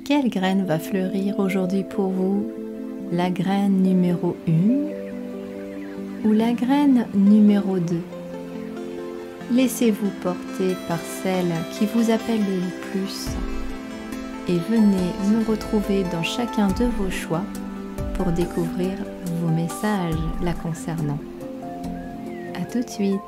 Quelle graine va fleurir aujourd'hui pour vous? La graine numéro 1 ou la graine numéro 2? Laissez-vous porter par celle qui vous appelle le plus et venez me retrouver dans chacun de vos choix pour découvrir vos messages la concernant. À tout de suite.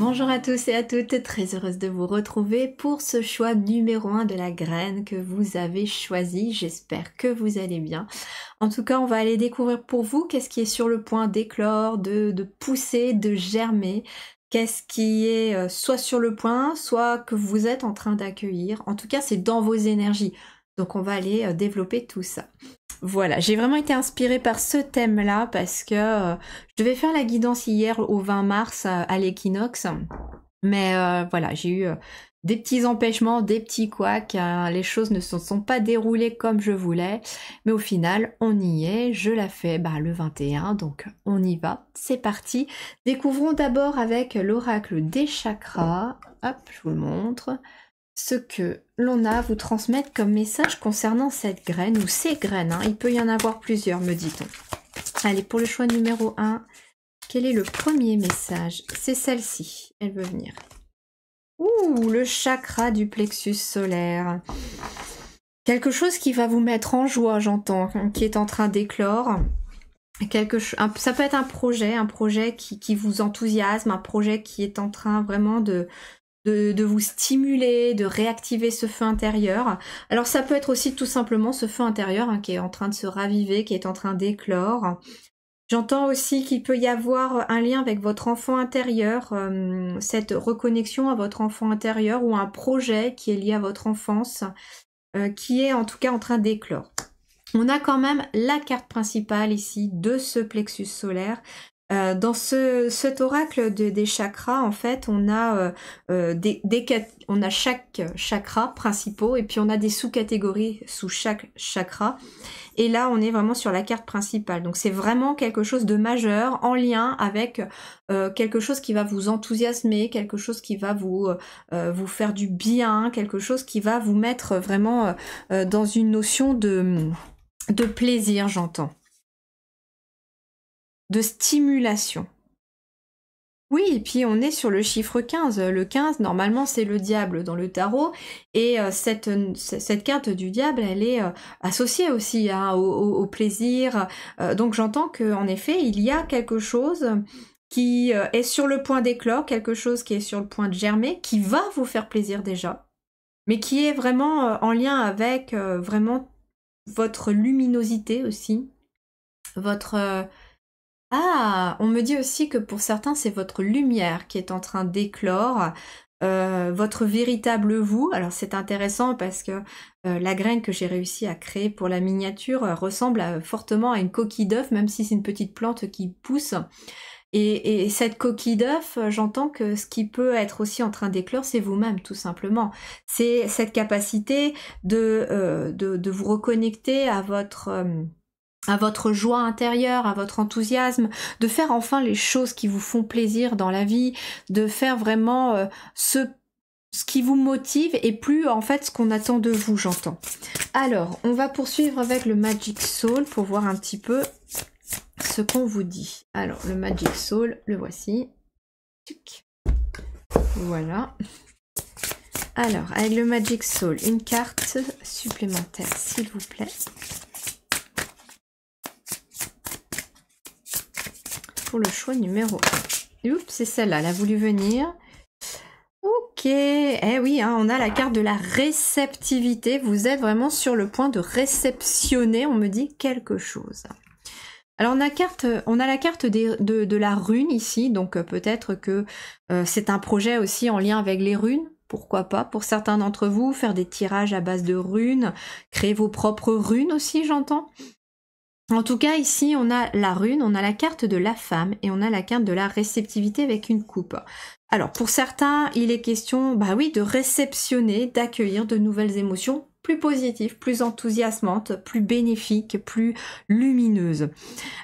Bonjour à tous et à toutes, très heureuse de vous retrouver pour ce choix numéro 1 de la graine que vous avez choisi. J'espère que vous allez bien. En tout cas, on va aller découvrir pour vous qu'est-ce qui est sur le point d'éclore, de pousser, de germer. Qu'est-ce qui est soit sur le point, soit que vous êtes en train d'accueillir. En tout cas, c'est dans vos énergies. Donc on va aller développer tout ça. Voilà, j'ai vraiment été inspirée par ce thème-là parce que je devais faire la guidance hier au 20 mars à l'équinoxe. Mais voilà, j'ai eu des petits empêchements, des petits couacs. Les choses ne se sont pas déroulées comme je voulais. Mais au final, on y est. Je la fais le 21, donc on y va. C'est parti. Découvrons d'abord avec l'oracle des chakras. Hop, je vous le montre. Ce que l'on a à vous transmettre comme message concernant cette graine ou ces graines. Il peut y en avoir plusieurs, me dit-on. Allez, pour le choix numéro 1, quel est le premier message? C'est celle-ci, elle veut venir. Ouh, le chakra du plexus solaire. Quelque chose qui va vous mettre en joie, j'entends, qui est en train d'éclore. Ça peut être un projet qui vous enthousiasme, un projet qui est en train vraiment de vous stimuler, de réactiver ce feu intérieur. Alors ça peut être aussi tout simplement ce feu intérieur qui est en train de se raviver, qui est en train d'éclore. J'entends aussi qu'il peut y avoir un lien avec votre enfant intérieur, cette reconnexion à votre enfant intérieur ou un projet qui est lié à votre enfance, qui est en tout cas en train d'éclore. On a quand même la carte principale ici de ce plexus solaire. Dans cet oracle des chakras, en fait, on a on a chaque chakra principaux et puis on a des sous-catégories sous chaque chakra. Et là, on est vraiment sur la carte principale. Donc, c'est vraiment quelque chose de majeur en lien avec quelque chose qui va vous enthousiasmer, quelque chose qui va vous faire du bien, quelque chose qui va vous mettre vraiment dans une notion de plaisir, j'entends. De stimulation. Oui, et puis on est sur le chiffre 15. Le 15, normalement, c'est le diable dans le tarot. Et cette carte du diable, elle est associée aussi au plaisir. Donc j'entends qu'en effet, il y a quelque chose qui est sur le point d'éclore, quelque chose qui est sur le point de germer, qui va vous faire plaisir déjà, mais qui est vraiment en lien avec vraiment votre luminosité aussi, votre... on me dit aussi que pour certains, c'est votre lumière qui est en train d'éclore, votre véritable vous. Alors c'est intéressant parce que la graine que j'ai réussi à créer pour la miniature ressemble fortement à une coquille d'œuf, même si c'est une petite plante qui pousse. Et cette coquille d'œuf, j'entends que ce qui peut être aussi en train d'éclore, c'est vous-même, tout simplement. C'est cette capacité de vous reconnecter à votre joie intérieure, à votre enthousiasme, de faire enfin les choses qui vous font plaisir dans la vie, de faire vraiment ce qui vous motive et plus en fait ce qu'on attend de vous, j'entends. Alors, on va poursuivre avec le Magic Soul pour voir un petit peu ce qu'on vous dit. Alors, le Magic Soul, le voici. Voilà. Alors, avec le Magic Soul, une carte supplémentaire, s'il vous plaît. Pour le choix numéro 1. Oups, c'est celle-là, elle a voulu venir. Ok, eh oui, on a la carte de la réceptivité. Vous êtes vraiment sur le point de réceptionner, on me dit, quelque chose. Alors on a la carte de la rune ici, donc peut-être que c'est un projet aussi en lien avec les runes. Pourquoi pas, pour certains d'entre vous, faire des tirages à base de runes, créer vos propres runes aussi, j'entends. En tout cas, ici, on a la rune, on a la carte de la femme et on a la carte de la réceptivité avec une coupe. Alors, pour certains, il est question, oui, de réceptionner, d'accueillir de nouvelles émotions, plus positive, plus enthousiasmante, plus bénéfique, plus lumineuse.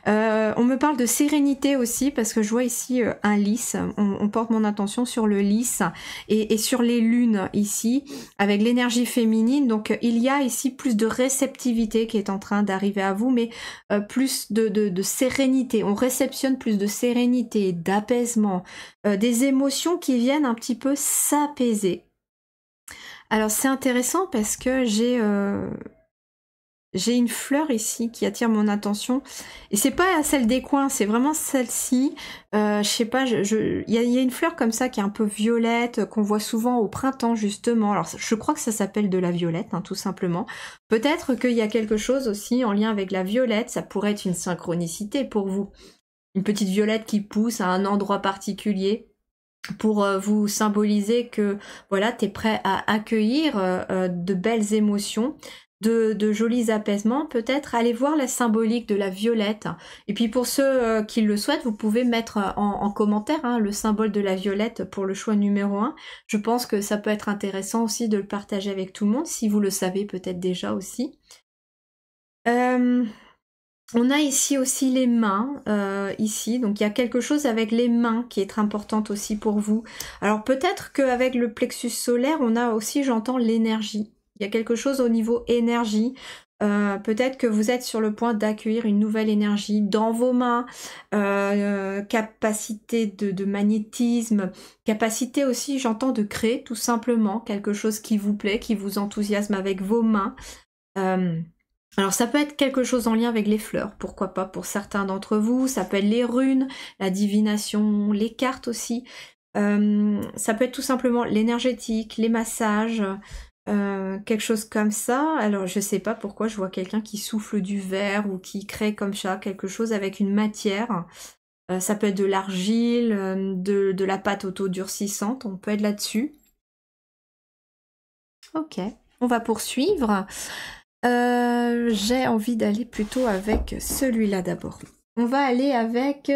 On me parle de sérénité aussi parce que je vois ici un lys. On porte mon attention sur le lys et sur les lunes ici avec l'énergie féminine. Donc il y a ici plus de réceptivité qui est en train d'arriver à vous, mais plus de sérénité. On réceptionne plus de sérénité, d'apaisement, des émotions qui viennent un petit peu s'apaiser. Alors c'est intéressant parce que j'ai une fleur ici qui attire mon attention et c'est pas celle des coins, c'est vraiment celle-ci. Je sais pas, il y a une fleur comme ça qui est un peu violette qu'on voit souvent au printemps justement. Alors je crois que ça s'appelle de la violette, hein, tout simplement. Peut-être qu'il y a quelque chose aussi en lien avec la violette, ça pourrait être une synchronicité pour vous. Une petite violette qui pousse à un endroit particulier pour vous symboliser que voilà, t'es prêt à accueillir de belles émotions, de jolis apaisements. Peut-être aller voir la symbolique de la violette. Et puis pour ceux qui le souhaitent, vous pouvez mettre en commentaire hein, le symbole de la violette pour le choix numéro 1. Je pense que ça peut être intéressant aussi de le partager avec tout le monde, si vous le savez peut-être déjà aussi. On a ici aussi les mains, ici, donc il y a quelque chose avec les mains qui est très importante aussi pour vous. Alors peut-être qu'avec le plexus solaire, on a aussi, j'entends, l'énergie. Il y a quelque chose au niveau énergie. Peut-être que vous êtes sur le point d'accueillir une nouvelle énergie dans vos mains, capacité de magnétisme, capacité aussi, j'entends, de créer tout simplement quelque chose qui vous plaît, qui vous enthousiasme avec vos mains. Alors ça peut être quelque chose en lien avec les fleurs, pourquoi pas pour certains d'entre vous, ça peut être les runes, la divination, les cartes aussi, ça peut être tout simplement l'énergétique, les massages, quelque chose comme ça. Alors je sais pas pourquoi je vois quelqu'un qui souffle du verre ou qui crée comme ça quelque chose avec une matière, ça peut être de l'argile, de la pâte auto-durcissante, on peut être là-dessus. Ok, on va poursuivre. J'ai envie d'aller plutôt avec celui-là d'abord. On va aller avec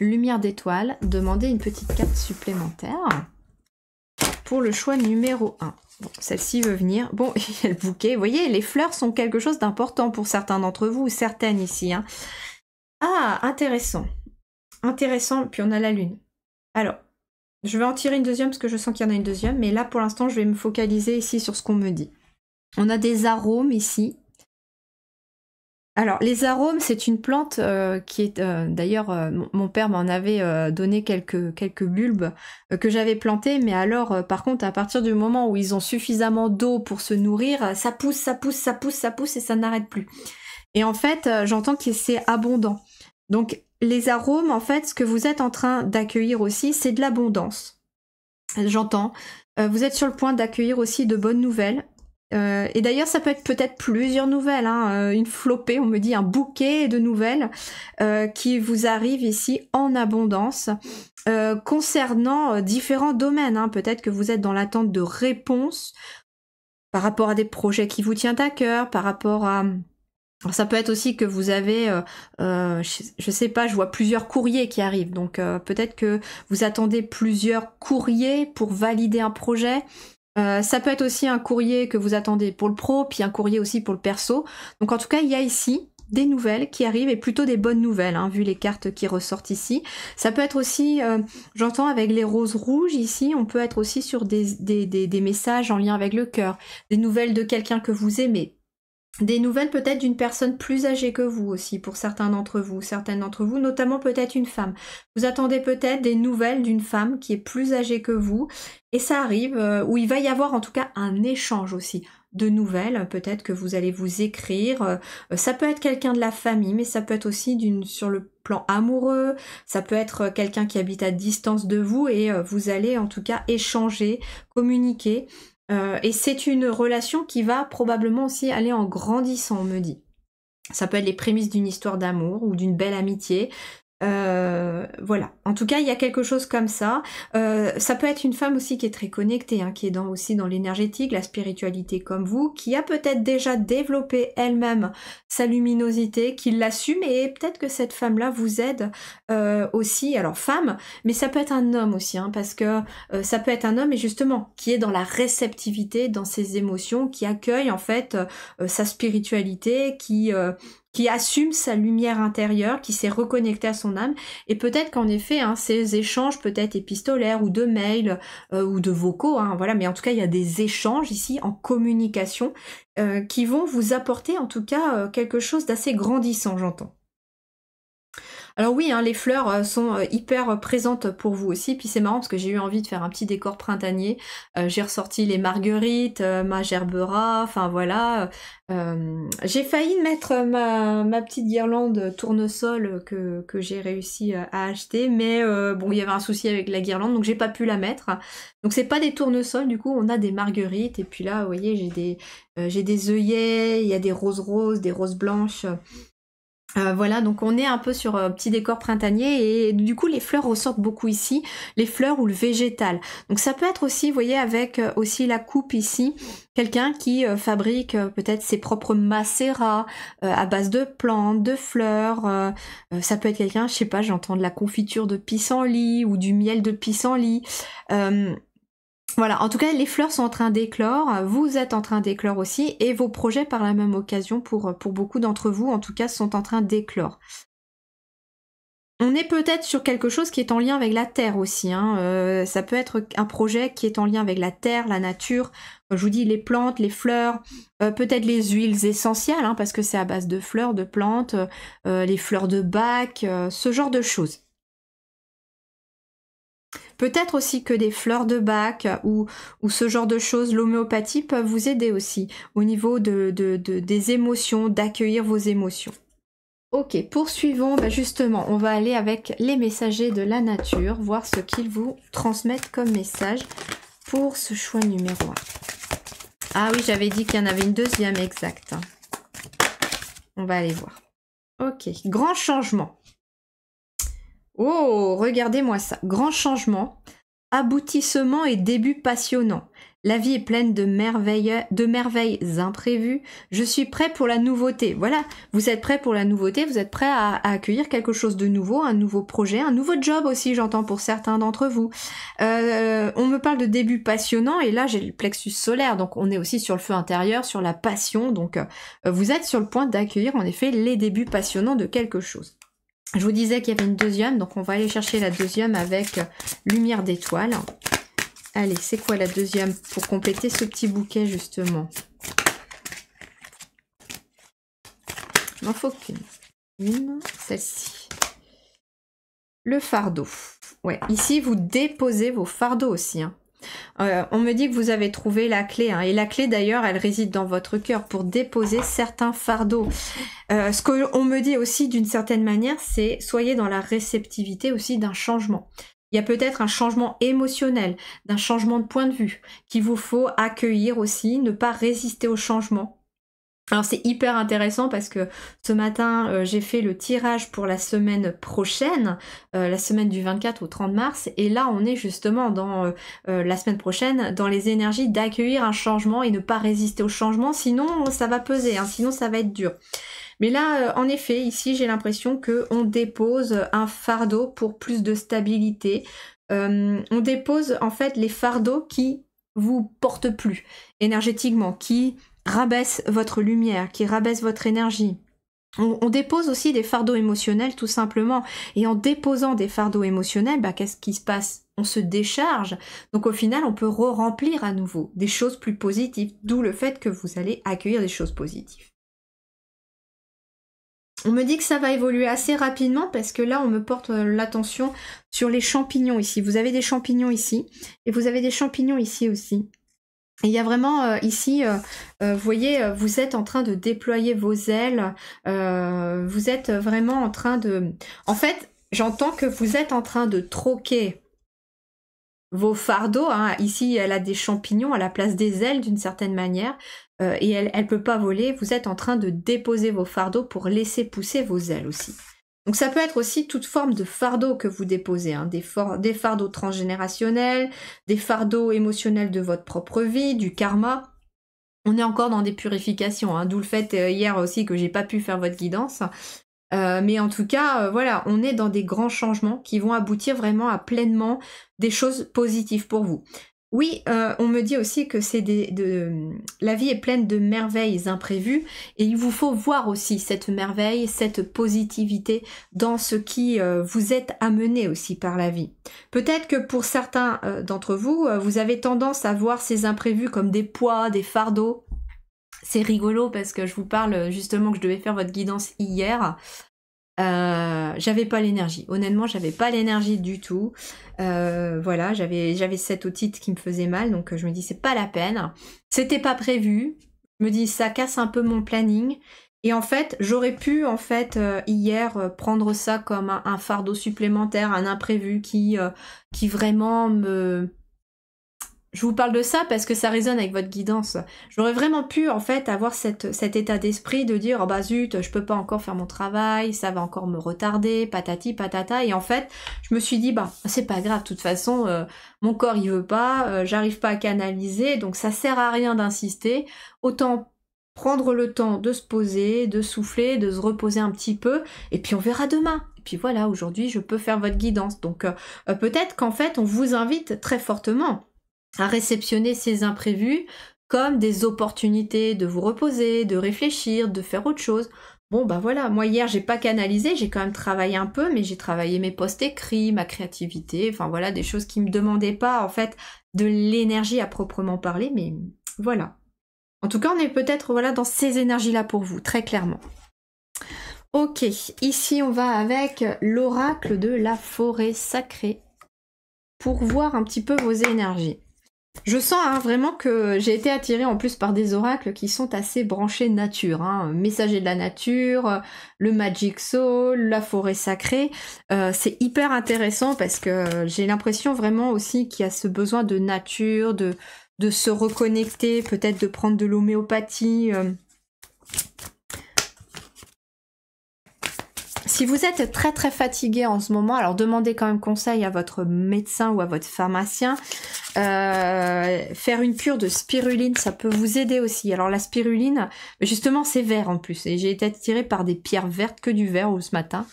Lumière d'étoile, demander une petite carte supplémentaire pour le choix numéro 1. Bon, celle-ci veut venir. Bon, il y a le bouquet. Vous voyez, les fleurs sont quelque chose d'important pour certains d'entre vous, ou certaines ici. Hein. Ah, intéressant. Intéressant, puis on a la lune. Alors, je vais en tirer une deuxième parce que je sens qu'il y en a une deuxième, mais là, pour l'instant, je vais me focaliser ici sur ce qu'on me dit. On a des arômes ici. Alors, les arômes, c'est une plante qui est... D'ailleurs, mon père m'en avait donné quelques bulbes que j'avais plantés, mais alors, par contre, à partir du moment où ils ont suffisamment d'eau pour se nourrir, ça pousse, ça pousse, ça pousse, ça pousse et ça n'arrête plus. Et en fait, j'entends que c'est abondant. Donc, les arômes, en fait, ce que vous êtes en train d'accueillir aussi, c'est de l'abondance. J'entends. Vous êtes sur le point d'accueillir aussi de bonnes nouvelles. Et d'ailleurs, ça peut être peut-être plusieurs nouvelles, hein, une flopée, on me dit un bouquet de nouvelles qui vous arrivent ici en abondance concernant différents domaines. Hein. Peut-être que vous êtes dans l'attente de réponses par rapport à des projets qui vous tiennent à cœur, par rapport à... Alors, ça peut être aussi que vous avez, je sais pas, je vois plusieurs courriers qui arrivent, donc peut-être que vous attendez plusieurs courriers pour valider un projet. Ça peut être aussi un courrier que vous attendez pour le pro, puis un courrier aussi pour le perso. Donc en tout cas, il y a ici des nouvelles qui arrivent, et plutôt des bonnes nouvelles, hein, vu les cartes qui ressortent ici. Ça peut être aussi, j'entends avec les roses rouges ici, on peut être aussi sur des messages en lien avec le cœur, des nouvelles de quelqu'un que vous aimez. Des nouvelles peut-être d'une personne plus âgée que vous aussi, pour certains d'entre vous, certaines d'entre vous, notamment peut-être une femme. Vous attendez peut-être des nouvelles d'une femme qui est plus âgée que vous, et ça arrive, où il va y avoir en tout cas un échange aussi de nouvelles, peut-être que vous allez vous écrire, ça peut être quelqu'un de la famille, mais ça peut être aussi sur le plan amoureux, ça peut être quelqu'un qui habite à distance de vous, et vous allez en tout cas échanger, communiquer, et c'est une relation qui va probablement aussi aller en grandissant, on me dit. Ça peut être les prémices d'une histoire d'amour ou d'une belle amitié. Voilà, en tout cas il y a quelque chose comme ça. Ça peut être une femme aussi qui est très connectée, hein, qui est aussi dans l'énergétique, la spiritualité comme vous, qui a peut-être déjà développé elle-même sa luminosité, qui l'assume, et peut-être que cette femme-là vous aide aussi, alors femme, mais ça peut être un homme aussi, hein, parce que ça peut être un homme, et justement, qui est dans la réceptivité, dans ses émotions, qui accueille en fait sa spiritualité, qui assume sa lumière intérieure, qui s'est reconnecté à son âme, et peut-être qu'en effet, hein, ces échanges peut-être épistolaires ou de mails ou de vocaux, hein, voilà, mais en tout cas il y a des échanges ici en communication qui vont vous apporter en tout cas quelque chose d'assez grandissant, j'entends. Alors oui, hein, les fleurs sont hyper présentes pour vous aussi, puis c'est marrant parce que j'ai eu envie de faire un petit décor printanier, j'ai ressorti les marguerites, ma gerbera, enfin voilà, j'ai failli mettre ma petite guirlande tournesol que j'ai réussi à acheter, mais bon, il y avait un souci avec la guirlande, donc j'ai pas pu la mettre. Donc c'est pas des tournesols, du coup on a des marguerites, et puis là, vous voyez, j'ai des œillets, il y a des roses des roses blanches. Voilà, donc on est un peu sur un petit décor printanier, et du coup les fleurs ressortent beaucoup ici, les fleurs ou le végétal. Donc ça peut être aussi, vous voyez, avec aussi la coupe ici, quelqu'un qui fabrique peut-être ses propres macérats à base de plantes, de fleurs. Ça peut être quelqu'un, je sais pas, j'entends de la confiture de pissenlit ou du miel de pissenlit. Voilà, en tout cas, les fleurs sont en train d'éclore, vous êtes en train d'éclore aussi, et vos projets par la même occasion, pour beaucoup d'entre vous, en tout cas, sont en train d'éclore. On est peut-être sur quelque chose qui est en lien avec la terre aussi, hein. Ça peut être un projet qui est en lien avec la terre, la nature, je vous dis les plantes, les fleurs, peut-être les huiles essentielles, hein, parce que c'est à base de fleurs, de plantes, les fleurs de bac, ce genre de choses. Peut-être aussi que des fleurs de bac ou ce genre de choses, l'homéopathie peuvent vous aider aussi au niveau des émotions, d'accueillir vos émotions. Ok, poursuivons, bah justement, on va aller avec les messagers de la nature, voir ce qu'ils vous transmettent comme message pour ce choix numéro 1. Ah oui, j'avais dit qu'il y en avait une deuxième, exact. On va aller voir. Ok, grand changement. Oh, regardez-moi ça. Grand changement, aboutissement et début passionnant. La vie est pleine de merveilles imprévues. Je suis prêt pour la nouveauté. Voilà, vous êtes prêt pour la nouveauté, vous êtes prêt à accueillir quelque chose de nouveau, un nouveau projet, un nouveau job aussi, j'entends pour certains d'entre vous. On me parle de début passionnant, et là j'ai le plexus solaire, donc on est aussi sur le feu intérieur, sur la passion, donc vous êtes sur le point d'accueillir en effet les débuts passionnants de quelque chose. Je vous disais qu'il y avait une deuxième, donc on va aller chercher la deuxième avec lumière d'étoile. Allez, c'est quoi la deuxième pour compléter ce petit bouquet justement? Il n'en faut qu'une. Une, celle-ci. Le fardeau. Ouais, ici vous déposez vos fardeaux aussi, hein. On me dit que vous avez trouvé la clé, hein, et la clé d'ailleurs elle réside dans votre cœur pour déposer certains fardeaux. Ce qu'on me dit aussi d'une certaine manière, c'est soyez dans la réceptivité aussi d'un changement. Il y a peut-être un changement émotionnel, d'un changement de point de vue qu'il vous faut accueillir aussi, ne pas résister au changement. Alors c'est hyper intéressant parce que ce matin j'ai fait le tirage pour la semaine prochaine, la semaine du 24 au 30 mars, et là on est justement dans la semaine prochaine dans les énergies d'accueillir un changement et ne pas résister au changement, sinon ça va peser, hein, sinon ça va être dur. Mais là en effet ici j'ai l'impression qu'on dépose un fardeau pour plus de stabilité, on dépose en fait les fardeaux qui vous portent plus énergétiquement, qui rabaisse votre lumière, qui rabaisse votre énergie. On dépose aussi des fardeaux émotionnels tout simplement, et en déposant des fardeaux émotionnels, bah, qu'est-ce qui se passe? On se décharge, donc au final on peut re-remplir à nouveau des choses plus positives, d'où le fait que vous allez accueillir des choses positives. On me dit que ça va évoluer assez rapidement parce que là on me porte l'attention sur les champignons ici. Vous avez des champignons ici, et vous avez des champignons ici aussi. Et il y a vraiment ici, vous voyez, vous êtes en train de déployer vos ailes, vous êtes vraiment en train de... En fait, j'entends que vous êtes en train de troquer vos fardeaux, hein. Ici, elle a des champignons à la place des ailes d'une certaine manière, et elle ne peut pas voler. Vous êtes en train de déposer vos fardeaux pour laisser pousser vos ailes aussi. Donc ça peut être aussi toute forme de fardeau que vous déposez, hein, des fardeaux transgénérationnels, des fardeaux émotionnels de votre propre vie, du karma. On est encore dans des purifications, hein, d'où le fait hier aussi que j'ai pas pu faire votre guidance. Mais en tout cas, voilà, on est dans des grands changements qui vont aboutir vraiment à pleinement des choses positives pour vous. Oui, on me dit aussi que la vie est pleine de merveilles imprévues et il vous faut voir aussi cette merveille, cette positivité dans ce qui vous êtes amené aussi par la vie. Peut-être que pour certains d'entre vous, vous avez tendance à voir ces imprévus comme des poids, des fardeaux. C'est rigolo parce que je vous parle justement que je devais faire votre guidance hier. J'avais pas l'énergie. Honnêtement, j'avais pas l'énergie du tout. Voilà, j'avais cette otite qui me faisait mal, donc je me dis c'est pas la peine. C'était pas prévu. Je me dis ça casse un peu mon planning. Et en fait, j'aurais pu en fait hier prendre ça comme un fardeau supplémentaire, un imprévu qui vraiment me... Je vous parle de ça parce que ça résonne avec votre guidance. J'aurais vraiment pu en fait avoir cet état d'esprit de dire oh bah zut, je peux pas encore faire mon travail, ça va encore me retarder, patati patata. Et en fait, je me suis dit bah c'est pas grave, de toute façon mon corps il veut pas, j'arrive pas à canaliser, donc ça sert à rien d'insister. Autant prendre le temps de se poser, de souffler, de se reposer un petit peu, et puis on verra demain. Et puis voilà, aujourd'hui je peux faire votre guidance. Donc peut-être qu'en fait on vous invite très fortement à réceptionner ces imprévus comme des opportunités de vous reposer, de réfléchir, de faire autre chose. Bon bah voilà, moi hier j'ai pas canalisé, j'ai quand même travaillé un peu, mais j'ai travaillé mes posts écrits, ma créativité, enfin voilà, des choses qui me demandaient pas en fait de l'énergie à proprement parler, mais voilà. En tout cas, on est peut-être voilà dans ces énergies-là pour vous, très clairement. Ok, ici on va avec l'oracle de la forêt sacrée pour voir un petit peu vos énergies. Je sens hein, vraiment que j'ai été attirée en plus par des oracles qui sont assez branchés nature. Hein. Messager de la nature, le Magic Soul, la forêt sacrée. C'est hyper intéressant parce que j'ai l'impression vraiment aussi qu'il y a ce besoin de nature, de se reconnecter, peut-être de prendre de l'homéopathie. Si vous êtes très très fatigué en ce moment, alors demandez quand même conseil à votre médecin ou à votre pharmacien. Faire une cure de spiruline, ça peut vous aider aussi. Alors la spiruline, justement c'est vert en plus. Et j'ai été attirée par des pierres vertes, que du vert ce matin.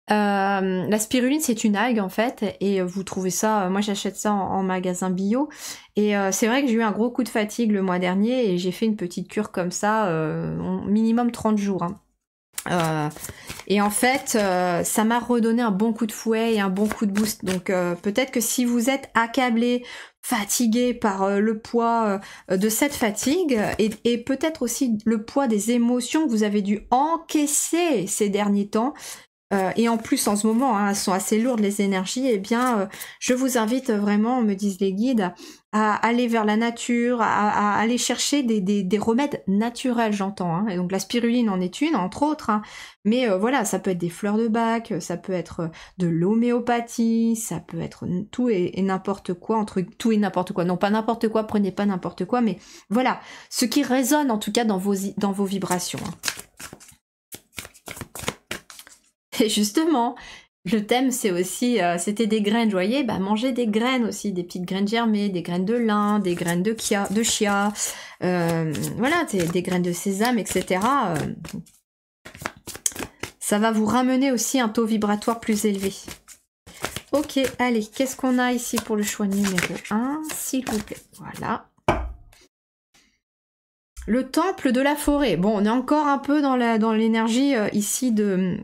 La spiruline c'est une algue en fait. Et vous trouvez ça, moi j'achète ça en magasin bio. Et c'est vrai que j'ai eu un gros coup de fatigue le mois dernier. Et j'ai fait une petite cure comme ça, minimum 30 jours. Hein. Et en fait, ça m'a redonné un bon coup de fouet et un bon coup de boost. Donc peut-être que si vous êtes accablé, fatigué par le poids de cette fatigue et peut-être aussi le poids des émotions que vous avez dû encaisser ces derniers temps, et en plus en ce moment, hein, elles sont assez lourdes les énergies, eh bien je vous invite vraiment, me disent les guides, à aller vers la nature, à aller chercher des remèdes naturels, j'entends. Hein. Et donc la spiruline en est une, entre autres. Hein. Mais voilà, ça peut être des fleurs de bac, ça peut être de l'homéopathie, ça peut être tout et n'importe quoi, entre tout et n'importe quoi. Non, pas n'importe quoi, prenez pas n'importe quoi, mais voilà, ce qui résonne en tout cas dans vos vibrations. Hein. Et justement, le thème c'est aussi, c'était des graines, vous voyez, bah manger des graines aussi, des petites graines germées, des graines de lin, des graines de chia, voilà, des graines de sésame, etc. Ça va vous ramener aussi un taux vibratoire plus élevé. Ok, allez, qu'est-ce qu'on a ici pour le choix numéro 1, s'il vous plaît, voilà. Le temple de la forêt. Bon, on est encore un peu dans l'énergie ici de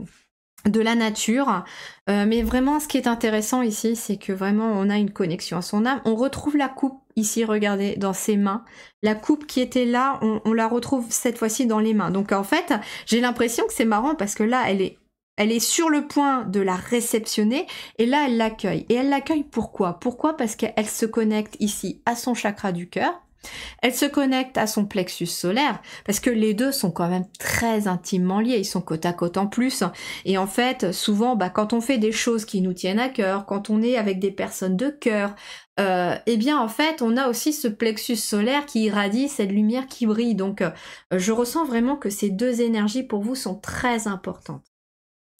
la nature, mais vraiment ce qui est intéressant ici, c'est que vraiment on a une connexion à son âme. On retrouve la coupe ici, regardez, dans ses mains. La coupe qui était là, on la retrouve cette fois-ci dans les mains. Donc en fait, j'ai l'impression que c'est marrant parce que là, elle est sur le point de la réceptionner et là, elle l'accueille. Et elle l'accueille pourquoi? Pourquoi? Parce qu'elle se connecte ici à son chakra du cœur. Elle se connecte à son plexus solaire, parce que les deux sont quand même très intimement liés, ils sont côte à côte en plus, et en fait, souvent, quand on fait des choses qui nous tiennent à cœur, quand on est avec des personnes de cœur, eh bien en fait, on a aussi ce plexus solaire qui irradie cette lumière qui brille, donc je ressens vraiment que ces deux énergies pour vous sont très importantes.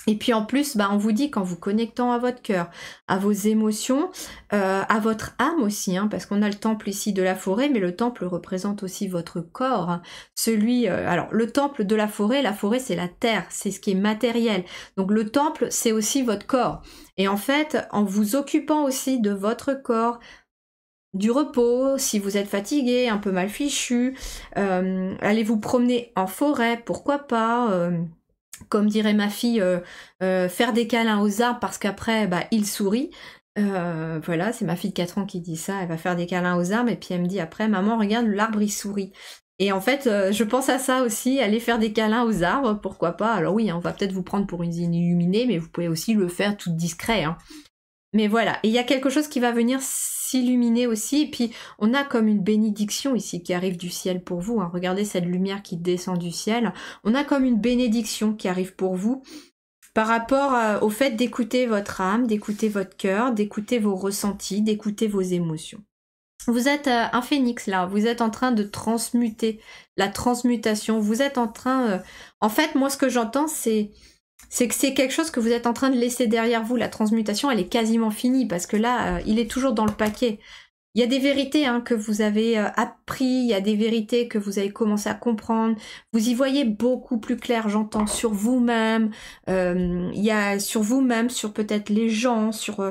Et puis en plus, bah, on vous dit qu'en vous connectant à votre cœur, à vos émotions, à votre âme aussi, hein, parce qu'on a le temple ici de la forêt, mais le temple représente aussi votre corps. Hein. Alors le temple de la forêt c'est la terre, c'est ce qui est matériel. Donc le temple, c'est aussi votre corps. Et en fait, en vous occupant aussi de votre corps, du repos, si vous êtes fatigué, un peu mal fichu, allez vous promener en forêt, pourquoi pas comme dirait ma fille, faire des câlins aux arbres parce qu'après, bah, ils sourient. Voilà, c'est ma fille de 4 ans qui dit ça, elle va faire des câlins aux arbres et puis elle me dit après, maman, regarde, l'arbre, il sourit. Et en fait, je pense à ça aussi, aller faire des câlins aux arbres, pourquoi pas. Alors oui, hein, on va peut-être vous prendre pour une illuminée, mais vous pouvez aussi le faire tout discret. Hein. Mais voilà, et il y a quelque chose qui va venir s'illuminer aussi, et puis on a comme une bénédiction ici qui arrive du ciel pour vous, hein. Regardez cette lumière qui descend du ciel, on a comme une bénédiction qui arrive pour vous, par rapport au fait d'écouter votre âme, d'écouter votre cœur, d'écouter vos ressentis, d'écouter vos émotions. Vous êtes un phénix là, vous êtes en train de transmuter, la transmutation, vous êtes en train... En fait, moi ce que j'entends c'est que c'est quelque chose que vous êtes en train de laisser derrière vous. La transmutation, elle est quasiment finie parce que là, il est toujours dans le paquet. Il y a des vérités hein, que vous avez appris, il y a des vérités que vous avez commencé à comprendre. Vous y voyez beaucoup plus clair, j'entends, sur vous-même. Il y a sur vous-même, sur peut-être les gens, sur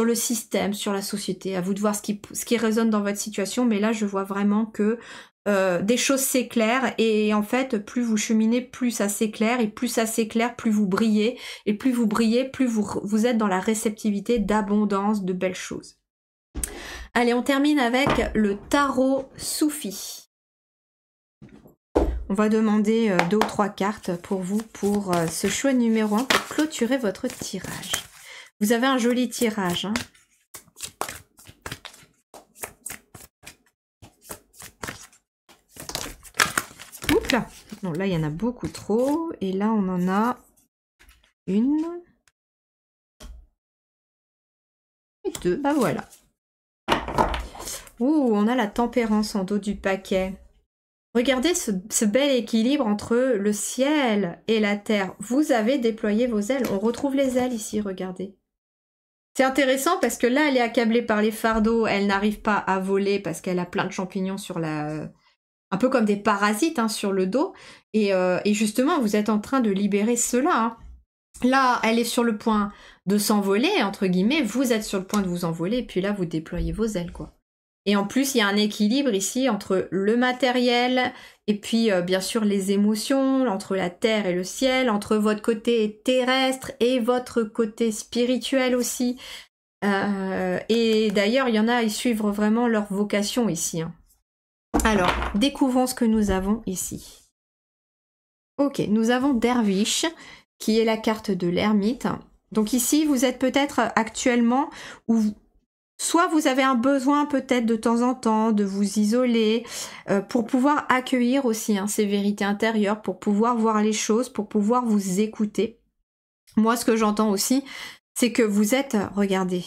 le système, sur la société. À vous de voir ce qui résonne dans votre situation. Mais là, je vois vraiment que des choses s'éclairent et en fait plus vous cheminez, plus ça s'éclaire et plus ça s'éclaire, plus vous brillez et plus vous brillez, plus vous êtes dans la réceptivité d'abondance, de belles choses. Allez, on termine avec le tarot soufi. On va demander 2 ou 3 cartes pour vous pour ce choix numéro 1 pour clôturer votre tirage. Vous avez un joli tirage, hein. Oups là. Non, là, il y en a beaucoup trop. Et là, on en a 1. Et 2. Bah voilà. Ouh, on a la tempérance en dos du paquet. Regardez ce bel équilibre entre le ciel et la terre. Vous avez déployé vos ailes. On retrouve les ailes ici, regardez. C'est intéressant parce que là, elle est accablée par les fardeaux. Elle n'arrive pas à voler parce qu'elle a plein de champignons sur la... un peu comme des parasites hein, sur le dos. Et justement, vous êtes en train de libérer cela. Hein. Là, elle est sur le point de s'envoler, entre guillemets. Vous êtes sur le point de vous envoler. Et puis là, vous déployez vos ailes, quoi. Et en plus, il y a un équilibre ici entre le matériel et puis bien sûr les émotions, entre la terre et le ciel, entre votre côté terrestre et votre côté spirituel aussi. Et d'ailleurs, il y en a, ils suivent vraiment leur vocation ici. Hein. Alors, découvrons ce que nous avons ici. Ok, nous avons Derviche, qui est la carte de l'ermite. Donc ici, vous êtes peut-être actuellement où... Soit vous avez un besoin peut-être de temps en temps de vous isoler pour pouvoir accueillir aussi hein, ces vérités intérieures, pour pouvoir voir les choses, pour pouvoir vous écouter. Moi, ce que j'entends aussi, c'est que vous êtes, regardez,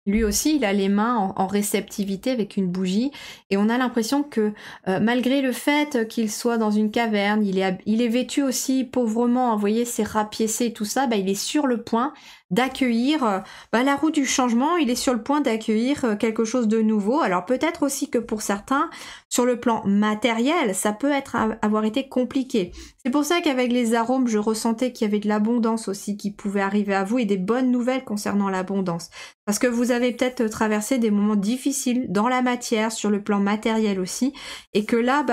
lui aussi, il a les mains en réceptivité avec une bougie et on a l'impression que malgré le fait qu'il soit dans une caverne, il est vêtu aussi pauvrement, vous voyez, c'est rapiécé et tout ça, bah, il est sur le point d'accueillir la roue du changement, il est sur le point d'accueillir quelque chose de nouveau. Alors peut-être aussi que pour certains, sur le plan matériel, ça peut avoir été compliqué. C'est pour ça qu'avec les arômes, je ressentais qu'il y avait de l'abondance aussi qui pouvait arriver à vous et des bonnes nouvelles concernant l'abondance. Parce que vous avez peut-être traversé des moments difficiles dans la matière, sur le plan matériel aussi, et que là,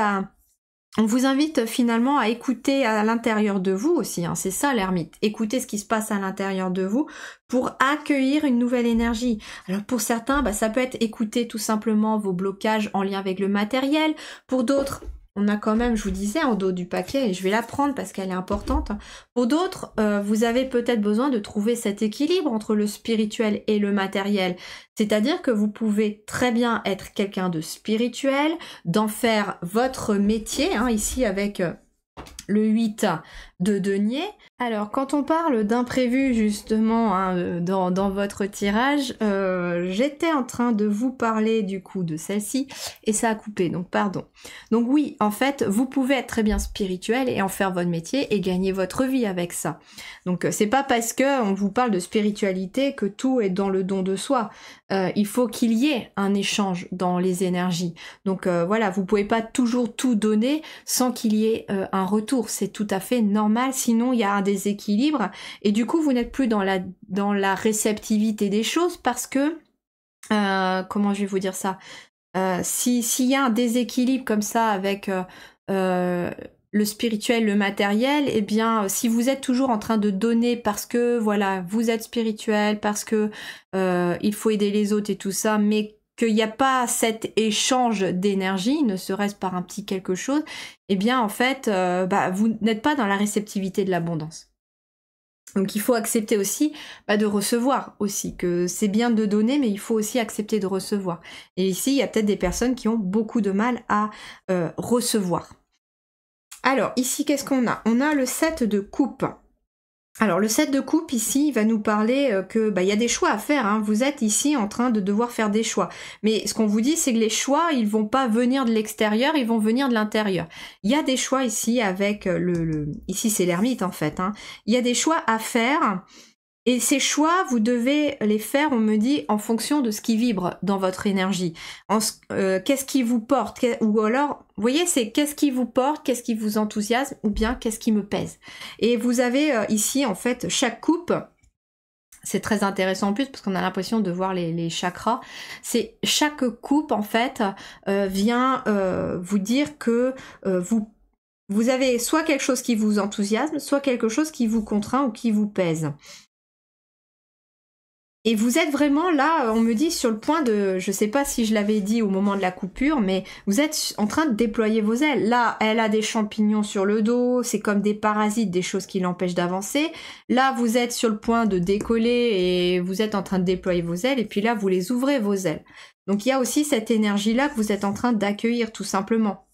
on vous invite finalement à écouter à l'intérieur de vous aussi, hein, c'est ça l'ermite, écoutez ce qui se passe à l'intérieur de vous pour accueillir une nouvelle énergie. Alors pour certains, ça peut être écouter tout simplement vos blocages en lien avec le matériel, pour d'autres, on a quand même, je vous disais, en dos du paquet, et je vais la prendre parce qu'elle est importante. Pour d'autres, vous avez peut-être besoin de trouver cet équilibre entre le spirituel et le matériel. C'est-à-dire que vous pouvez très bien être quelqu'un de spirituel, d'en faire votre métier, hein, ici avec le 8 de denier. Alors, quand on parle d'imprévu, justement, hein, dans votre tirage, j'étais en train de vous parler, du coup, de celle-ci, et ça a coupé, donc pardon. Donc oui, en fait, vous pouvez être très bien spirituel et en faire votre métier et gagner votre vie avec ça. Donc, c'est pas parce que on vous parle de spiritualité que tout est dans le don de soi. Il faut qu'il y ait un échange dans les énergies. Donc, voilà, vous pouvez pas toujours tout donner sans qu'il y ait un retour. C'est tout à fait normal, sinon il y a un déséquilibre et du coup vous n'êtes plus dans la réceptivité des choses parce que comment je vais vous dire ça, s'il y a un déséquilibre comme ça avec le spirituel, le matériel, eh bien si vous êtes toujours en train de donner parce que voilà vous êtes spirituel, parce que il faut aider les autres et tout ça, mais qu'il n'y a pas cet échange d'énergie, ne serait-ce par un petit quelque chose, eh bien en fait, vous n'êtes pas dans la réceptivité de l'abondance. Donc il faut accepter aussi de recevoir aussi, que c'est bien de donner, mais il faut aussi accepter de recevoir. Et ici, il y a peut-être des personnes qui ont beaucoup de mal à recevoir. Alors ici, qu'est-ce qu'on a? On a le 7 de coupe. Alors le 7 de coupe ici il va nous parler que il y a des choix à faire, hein. Vous êtes ici en train de devoir faire des choix. Mais ce qu'on vous dit c'est que les choix ils vont pas venir de l'extérieur, ils vont venir de l'intérieur. Il y a des choix ici avec ici c'est l'ermite en fait, hein. Il y a des choix à faire. Et ces choix, vous devez les faire, on me dit, en fonction de ce qui vibre dans votre énergie. Qu'est-ce qui vous porte? Ou alors, vous voyez, c'est qu'est-ce qui vous porte, qu'est-ce qui vous enthousiasme, ou bien qu'est-ce qui me pèse. Et vous avez ici, en fait, chaque coupe, c'est très intéressant en plus, parce qu'on a l'impression de voir les chakras. C'est chaque coupe, en fait, vient vous dire que vous avez soit quelque chose qui vous enthousiasme, soit quelque chose qui vous contraint ou qui vous pèse. Et vous êtes vraiment là, on me dit, sur le point de, je sais pas si je l'avais dit au moment de la coupure, mais vous êtes en train de déployer vos ailes. Là, elle a des champignons sur le dos, c'est comme des parasites, des choses qui l'empêchent d'avancer. Là, vous êtes sur le point de décoller et vous êtes en train de déployer vos ailes, et puis là, vous les ouvrez, vos ailes. Donc il y a aussi cette énergie-là que vous êtes en train d'accueillir, tout simplement.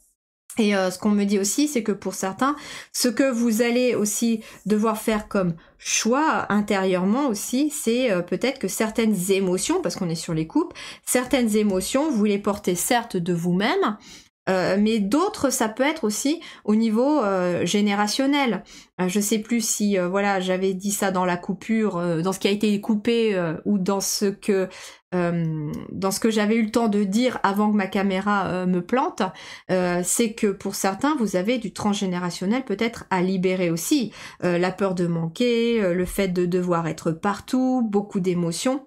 Et ce qu'on me dit aussi, c'est que pour certains, ce que vous allez aussi devoir faire comme choix intérieurement aussi, c'est peut-être que certaines émotions, parce qu'on est sur les coupes, certaines émotions, vous les portez certes de vous-même, mais d'autres, ça peut être aussi au niveau générationnel. Je sais plus si voilà, j'avais dit ça dans la coupure, dans ce qui a été coupé ou dans ce que j'avais eu le temps de dire avant que ma caméra me plante, c'est que pour certains, vous avez du transgénérationnel peut-être à libérer aussi. La peur de manquer, le fait de devoir être partout, beaucoup d'émotions.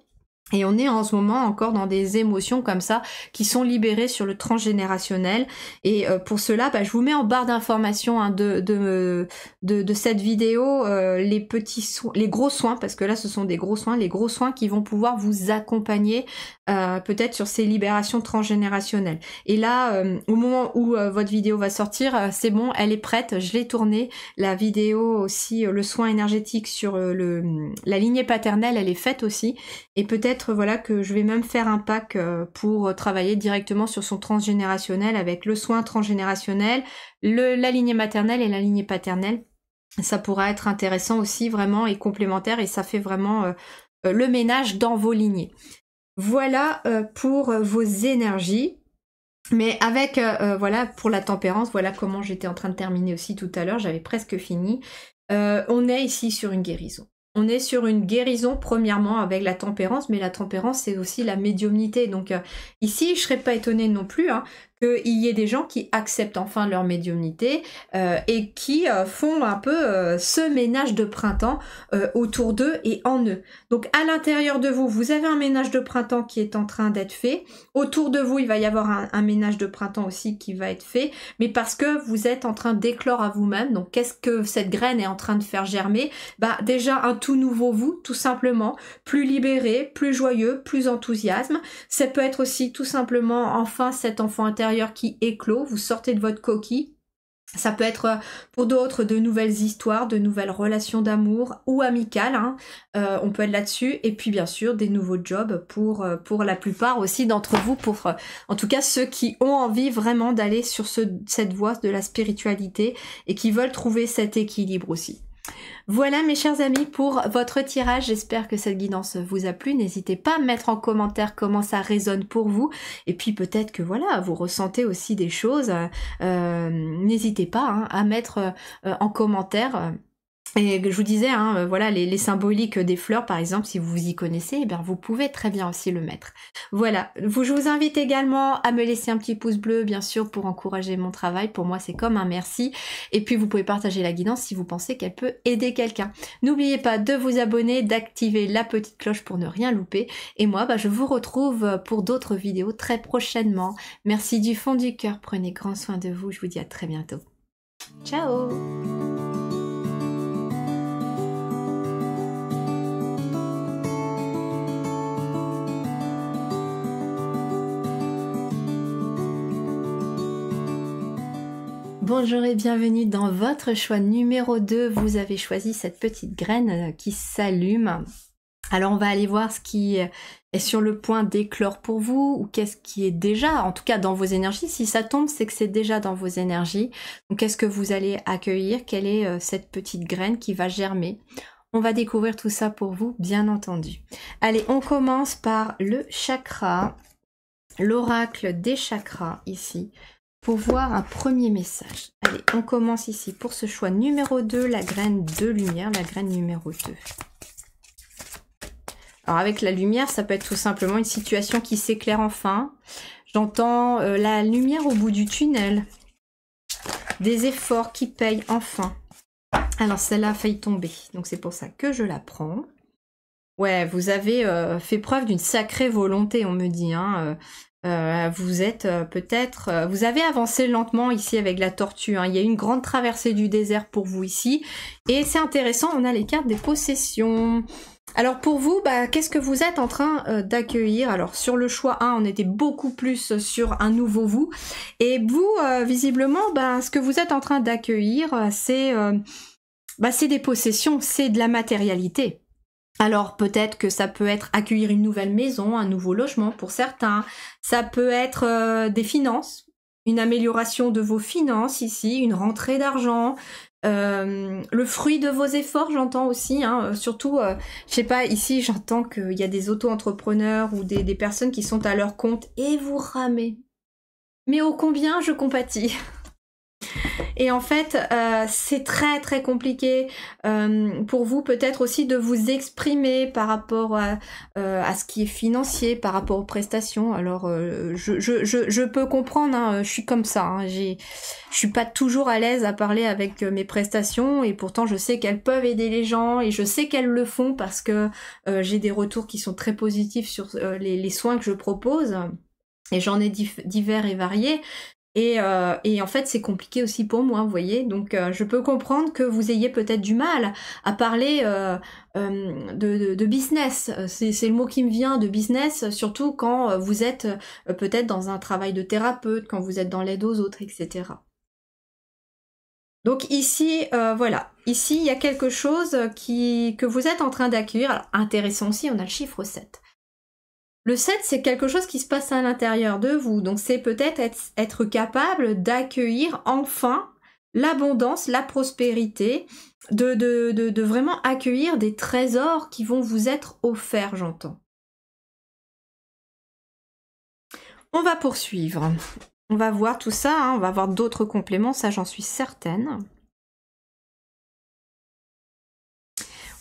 Et on est en ce moment encore dans des émotions comme ça qui sont libérées sur le transgénérationnel. Et pour cela, je vous mets en barre d'informations hein, de cette vidéo les gros soins, parce que là ce sont des gros soins, les gros soins qui vont pouvoir vous accompagner peut-être sur ces libérations transgénérationnelles. Et là, au moment où votre vidéo va sortir, c'est bon, elle est prête, je l'ai tournée. La vidéo aussi, le soin énergétique sur la lignée paternelle, elle est faite aussi. Et peut-être voilà que je vais même faire un pack pour travailler directement sur son transgénérationnel avec le soin transgénérationnel, la lignée maternelle et la lignée paternelle. Ça pourra être intéressant aussi vraiment et complémentaire et ça fait vraiment le ménage dans vos lignées. Voilà pour vos énergies. Mais avec, voilà, pour la tempérance, voilà comment j'étais en train de terminer aussi tout à l'heure, j'avais presque fini. On est ici sur une guérison. On est sur une guérison premièrement avec la tempérance, mais la tempérance c'est aussi la médiumnité. Donc ici je serais pas étonnée non plus hein, qu'il y ait des gens qui acceptent enfin leur médiumnité et qui font un peu ce ménage de printemps autour d'eux et en eux. Donc à l'intérieur de vous, vous avez un ménage de printemps qui est en train d'être fait. Autour de vous, il va y avoir un ménage de printemps aussi qui va être fait, mais parce que vous êtes en train d'éclore à vous-même. Donc qu'est-ce que cette graine est en train de faire germer? Déjà un tout nouveau vous, tout simplement, plus libéré, plus joyeux, plus enthousiasme. Ça peut être aussi tout simplement enfin cet enfant intérieur qui éclot, vous sortez de votre coquille Ça peut être pour d'autres de nouvelles histoires, de nouvelles relations d'amour ou amicales, hein. On peut être là-dessus. Et puis bien sûr des nouveaux jobs pour la plupart aussi d'entre vous, pour en tout cas ceux qui ont envie vraiment d'aller sur cette voie de la spiritualité et qui veulent trouver cet équilibre aussi. Voilà mes chers amis pour votre tirage, j'espère que cette guidance vous a plu, n'hésitez pas à mettre en commentaire comment ça résonne pour vous, et puis peut-être que voilà, vous ressentez aussi des choses, n'hésitez pas hein, à mettre en commentaire. Et je vous disais, hein, voilà, les symboliques des fleurs, par exemple, si vous vous y connaissez, eh bien, vous pouvez très bien aussi le mettre. Voilà, je vous invite également à me laisser un petit pouce bleu, bien sûr, pour encourager mon travail. Pour moi, c'est comme un merci. Et puis, vous pouvez partager la guidance si vous pensez qu'elle peut aider quelqu'un. N'oubliez pas de vous abonner, d'activer la petite cloche pour ne rien louper. Et moi, je vous retrouve pour d'autres vidéos très prochainement. Merci du fond du cœur, prenez grand soin de vous. Je vous dis à très bientôt. Ciao! Bonjour et bienvenue dans votre choix numéro 2. Vous avez choisi cette petite graine qui s'allume. Alors on va aller voir ce qui est sur le point d'éclore pour vous, ou qu'est-ce qui est déjà, en tout cas dans vos énergies. Si ça tombe, c'est que c'est déjà dans vos énergies. Donc qu'est-ce que vous allez accueillir? Quelle est cette petite graine qui va germer? On va découvrir tout ça pour vous, bien entendu. Allez, on commence par le chakra, l'oracle des chakras ici, pour voir un premier message. Allez, on commence ici pour ce choix numéro 2, la graine de lumière, la graine numéro 2. Alors avec la lumière, ça peut être tout simplement une situation qui s'éclaire enfin. J'entends la lumière au bout du tunnel. Des efforts qui payent enfin. Alors celle-là a failli tomber, donc c'est pour ça que je la prends. Ouais, vous avez fait preuve d'une sacrée volonté, on me dit, hein. Vous êtes peut-être... vous avez avancé lentement ici avec la tortue, hein. Il y a une grande traversée du désert pour vous ici. Et c'est intéressant, on a les cartes des possessions. Alors pour vous, qu'est-ce que vous êtes en train d'accueillir? Alors sur le choix 1, on était beaucoup plus sur un nouveau vous. Et vous, visiblement, ce que vous êtes en train d'accueillir, c'est des possessions, c'est de la matérialité. Alors peut-être que ça peut être accueillir une nouvelle maison, un nouveau logement pour certains. Ça peut être des finances, une amélioration de vos finances ici, une rentrée d'argent, le fruit de vos efforts, j'entends aussi. Hein, surtout, je sais pas, ici j'entends qu'il y a des auto-entrepreneurs ou des personnes qui sont à leur compte et vous ramez. Mais ô combien je compatis. Et en fait, c'est très très compliqué pour vous peut-être aussi de vous exprimer par rapport à ce qui est financier, par rapport aux prestations. Alors, je peux comprendre, hein, je suis comme ça. Hein, je suis pas toujours à l'aise à parler avec mes prestations et pourtant je sais qu'elles peuvent aider les gens et je sais qu'elles le font parce que j'ai des retours qui sont très positifs sur les soins que je propose et j'en ai divers et variés. Et en fait, c'est compliqué aussi pour moi, vous voyez. Donc, je peux comprendre que vous ayez peut-être du mal à parler de business. C'est le mot qui me vient, de business, surtout quand vous êtes peut-être dans un travail de thérapeute, quand vous êtes dans l'aide aux autres, etc. Donc ici, voilà. Ici, il y a quelque chose que vous êtes en train d'accueillir. Alors, intéressant aussi, on a le chiffre 7. Le 7, c'est quelque chose qui se passe à l'intérieur de vous. Donc c'est peut-être être capable d'accueillir enfin l'abondance, la prospérité, de vraiment accueillir des trésors qui vont vous être offerts, j'entends. On va poursuivre. On va voir tout ça, hein. On va voir d'autres compléments, ça j'en suis certaine.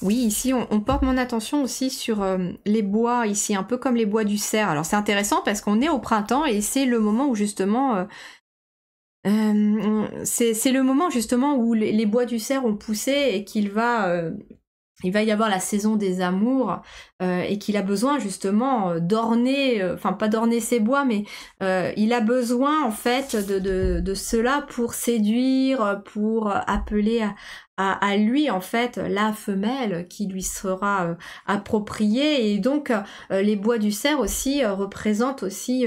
Oui, ici, on porte mon attention aussi sur les bois, ici, un peu comme les bois du cerf. Alors, c'est intéressant parce qu'on est au printemps et c'est le moment où, justement, c'est le moment, justement, où les bois du cerf ont poussé et qu'il va... il va y avoir la saison des amours et qu'il a besoin justement d'orner, enfin pas d'orner ses bois, mais il a besoin en fait de cela pour séduire, pour appeler à lui en fait la femelle qui lui sera appropriée, et donc les bois du cerf aussi représentent aussi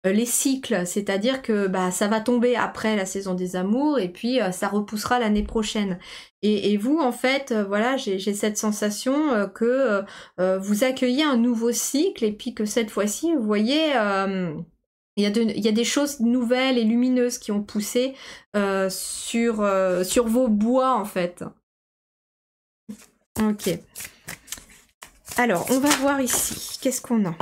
les cycles, c'est-à-dire que bah, ça va tomber après la saison des amours et puis ça repoussera l'année prochaine. Et vous en fait, voilà, j'ai cette sensation que vous accueillez un nouveau cycle, et puis que cette fois-ci, vous voyez, il y a des choses nouvelles et lumineuses qui ont poussé sur vos bois, en fait. Ok. Alors, on va voir ici. Qu'est-ce qu'on a?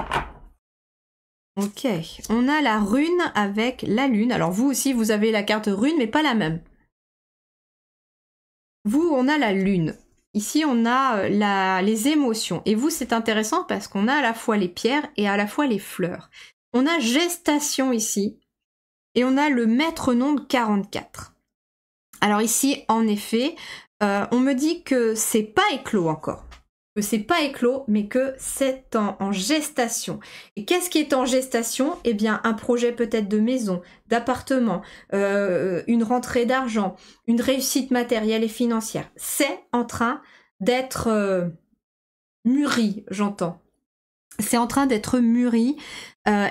Ok. On a la rune avec la lune. Alors, vous aussi, vous avez la carte rune, mais pas la même. Vous, on a la lune. Ici, on a les émotions. Et vous, c'est intéressant parce qu'on a à la fois les pierres et à la fois les fleurs. On a gestation ici. Et on a le maître nombre 44. Alors ici, en effet, on me dit que c'est pas éclos encore. Que c'est pas éclos, mais que c'est en gestation. Et qu'est-ce qui est en gestation? Eh bien, un projet peut-être de maison, d'appartement, une rentrée d'argent, une réussite matérielle et financière. C'est en train d'être mûri, j'entends. C'est en train d'être mûri.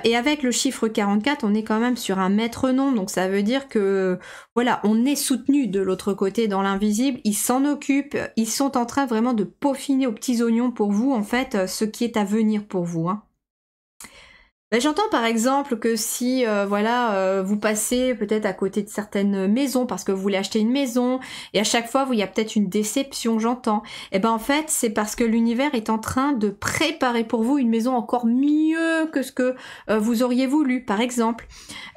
Et avec le chiffre 44, on est quand même sur un maître-nom, donc ça veut dire que voilà, on est soutenu de l'autre côté dans l'invisible, ils s'en occupent, ils sont en train vraiment de peaufiner aux petits oignons pour vous, en fait, ce qui est à venir pour vous, hein. Ben, j'entends par exemple que si voilà, vous passez peut-être à côté de certaines maisons parce que vous voulez acheter une maison et à chaque fois il y a peut-être une déception, j'entends. Et ben en fait c'est parce que l'univers est en train de préparer pour vous une maison encore mieux que ce que vous auriez voulu. Par exemple,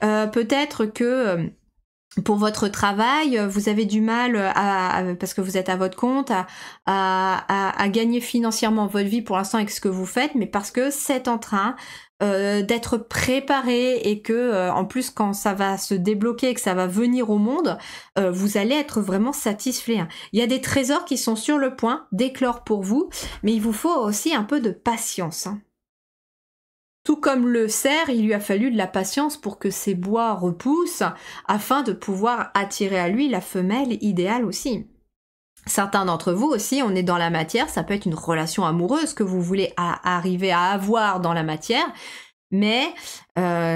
peut-être que pour votre travail, vous avez du mal parce que vous êtes à votre compte, à gagner financièrement votre vie pour l'instant avec ce que vous faites, mais parce que c'est en train d'être préparé et que en plus quand ça va se débloquer et que ça va venir au monde, vous allez être vraiment satisfait, hein. Il y a des trésors qui sont sur le point d'éclore pour vous, mais il vous faut aussi un peu de patience, hein. Tout comme le cerf, il lui a fallu de la patience pour que ses bois repoussent afin de pouvoir attirer à lui la femelle idéale aussi. Certains d'entre vous aussi, on est dans la matière, ça peut être une relation amoureuse que vous voulez arriver à avoir dans la matière, mais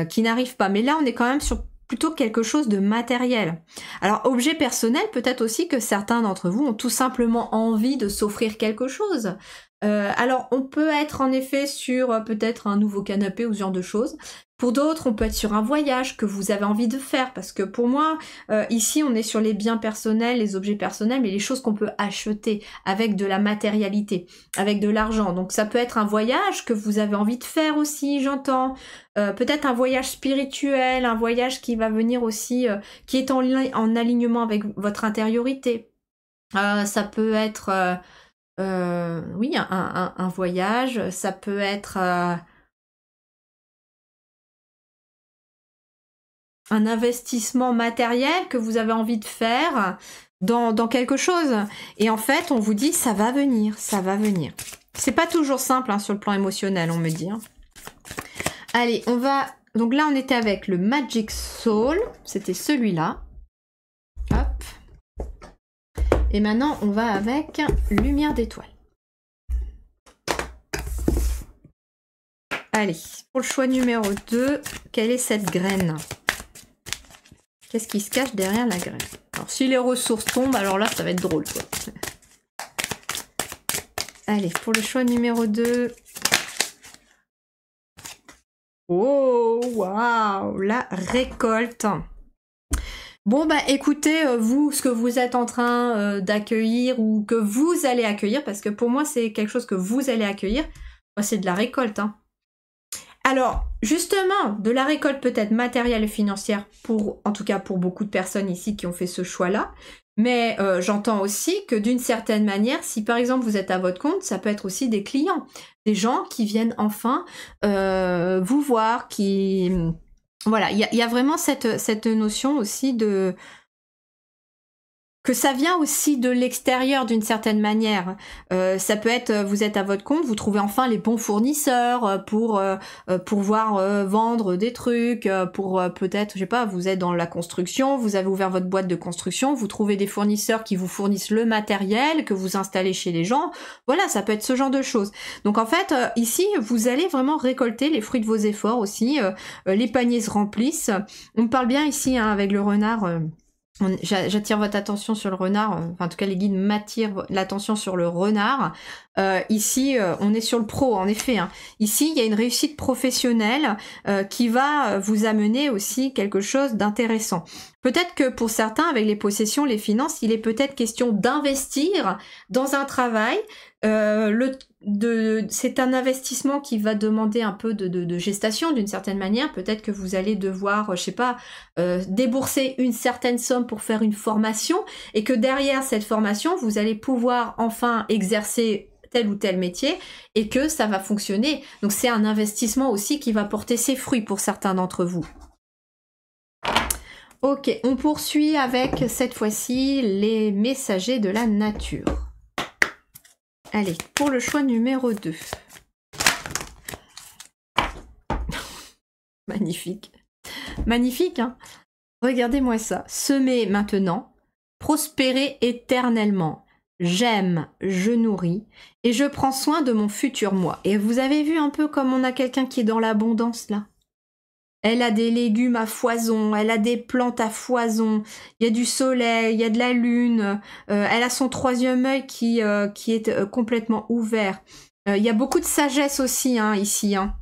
qui n'arrive pas. Mais là, on est quand même sur plutôt quelque chose de matériel. Alors, objet personnel, peut-être aussi que certains d'entre vous ont tout simplement envie de s'offrir quelque chose. Alors, on peut être en effet sur peut-être un nouveau canapé ou ce genre de choses. Pour d'autres, on peut être sur un voyage que vous avez envie de faire, parce que pour moi, ici, on est sur les biens personnels, les objets personnels, mais les choses qu'on peut acheter avec de la matérialité, avec de l'argent. Donc ça peut être un voyage que vous avez envie de faire aussi, j'entends. Peut-être un voyage spirituel, un voyage qui va venir aussi, qui est en alignement avec votre intériorité. Ça peut être, oui, un voyage, ça peut être un investissement matériel que vous avez envie de faire dans quelque chose. Et en fait, on vous dit, ça va venir, ça va venir. C'est pas toujours simple hein, sur le plan émotionnel, on me dit, hein. Allez, on va... Donc là, on était avec le Magic Soul. C'était celui-là. Hop. Et maintenant, on va avec Lumière d'étoile. Allez, pour le choix numéro 2, quelle est cette graine ? Qu'est-ce qui se cache derrière la graine? Alors, si les ressources tombent, alors là, ça va être drôle, quoi. Allez, pour le choix numéro 2. Oh, waouh, la récolte. Bon, bah écoutez, vous, ce que vous êtes en train d'accueillir ou que vous allez accueillir, parce que pour moi, c'est quelque chose que vous allez accueillir, bah, c'est de la récolte, hein. Alors, justement, de la récolte peut-être matérielle et financière, en tout cas pour beaucoup de personnes ici qui ont fait ce choix-là, mais j'entends aussi que d'une certaine manière, si par exemple vous êtes à votre compte, ça peut être aussi des clients, des gens qui viennent enfin vous voir, qui... Voilà, il y a vraiment cette notion aussi de que ça vient aussi de l'extérieur d'une certaine manière. Ça peut être, vous êtes à votre compte, vous trouvez enfin les bons fournisseurs pour pouvoir vendre des trucs, pour peut-être, je sais pas, vous êtes dans la construction, vous avez ouvert votre boîte de construction, vous trouvez des fournisseurs qui vous fournissent le matériel que vous installez chez les gens. Voilà, ça peut être ce genre de choses. Donc en fait, ici, vous allez vraiment récolter les fruits de vos efforts aussi. Les paniers se remplissent. On me parle bien ici hein, avec le renard. J'attire votre attention sur le renard, enfin en tout cas les guides m'attirent l'attention sur le renard. Ici, on est sur le pro en effet. Hein. Ici, il y a une réussite professionnelle qui va vous amener aussi quelque chose d'intéressant. Peut-être que pour certains, avec les possessions, les finances, il est peut-être question d'investir dans un travail. C'est un investissement qui va demander un peu de gestation d'une certaine manière. Peut-être que vous allez devoir, je sais pas, débourser une certaine somme pour faire une formation et que derrière cette formation, vous allez pouvoir enfin exercer tel ou tel métier et que ça va fonctionner. Donc c'est un investissement aussi qui va porter ses fruits pour certains d'entre vous. Ok, on poursuit avec cette fois-ci les messagers de la nature. Allez, pour le choix numéro 2. Magnifique. Magnifique, hein? Regardez-moi ça. Semer maintenant, prospérer éternellement. J'aime, je nourris, et je prends soin de mon futur moi. Et vous avez vu un peu comme on a quelqu'un qui est dans l'abondance, là? Elle a des légumes à foison, elle a des plantes à foison, il y a du soleil, il y a de la lune, elle a son troisième œil qui est complètement ouvert. Il y a beaucoup de sagesse aussi hein, ici. Hein.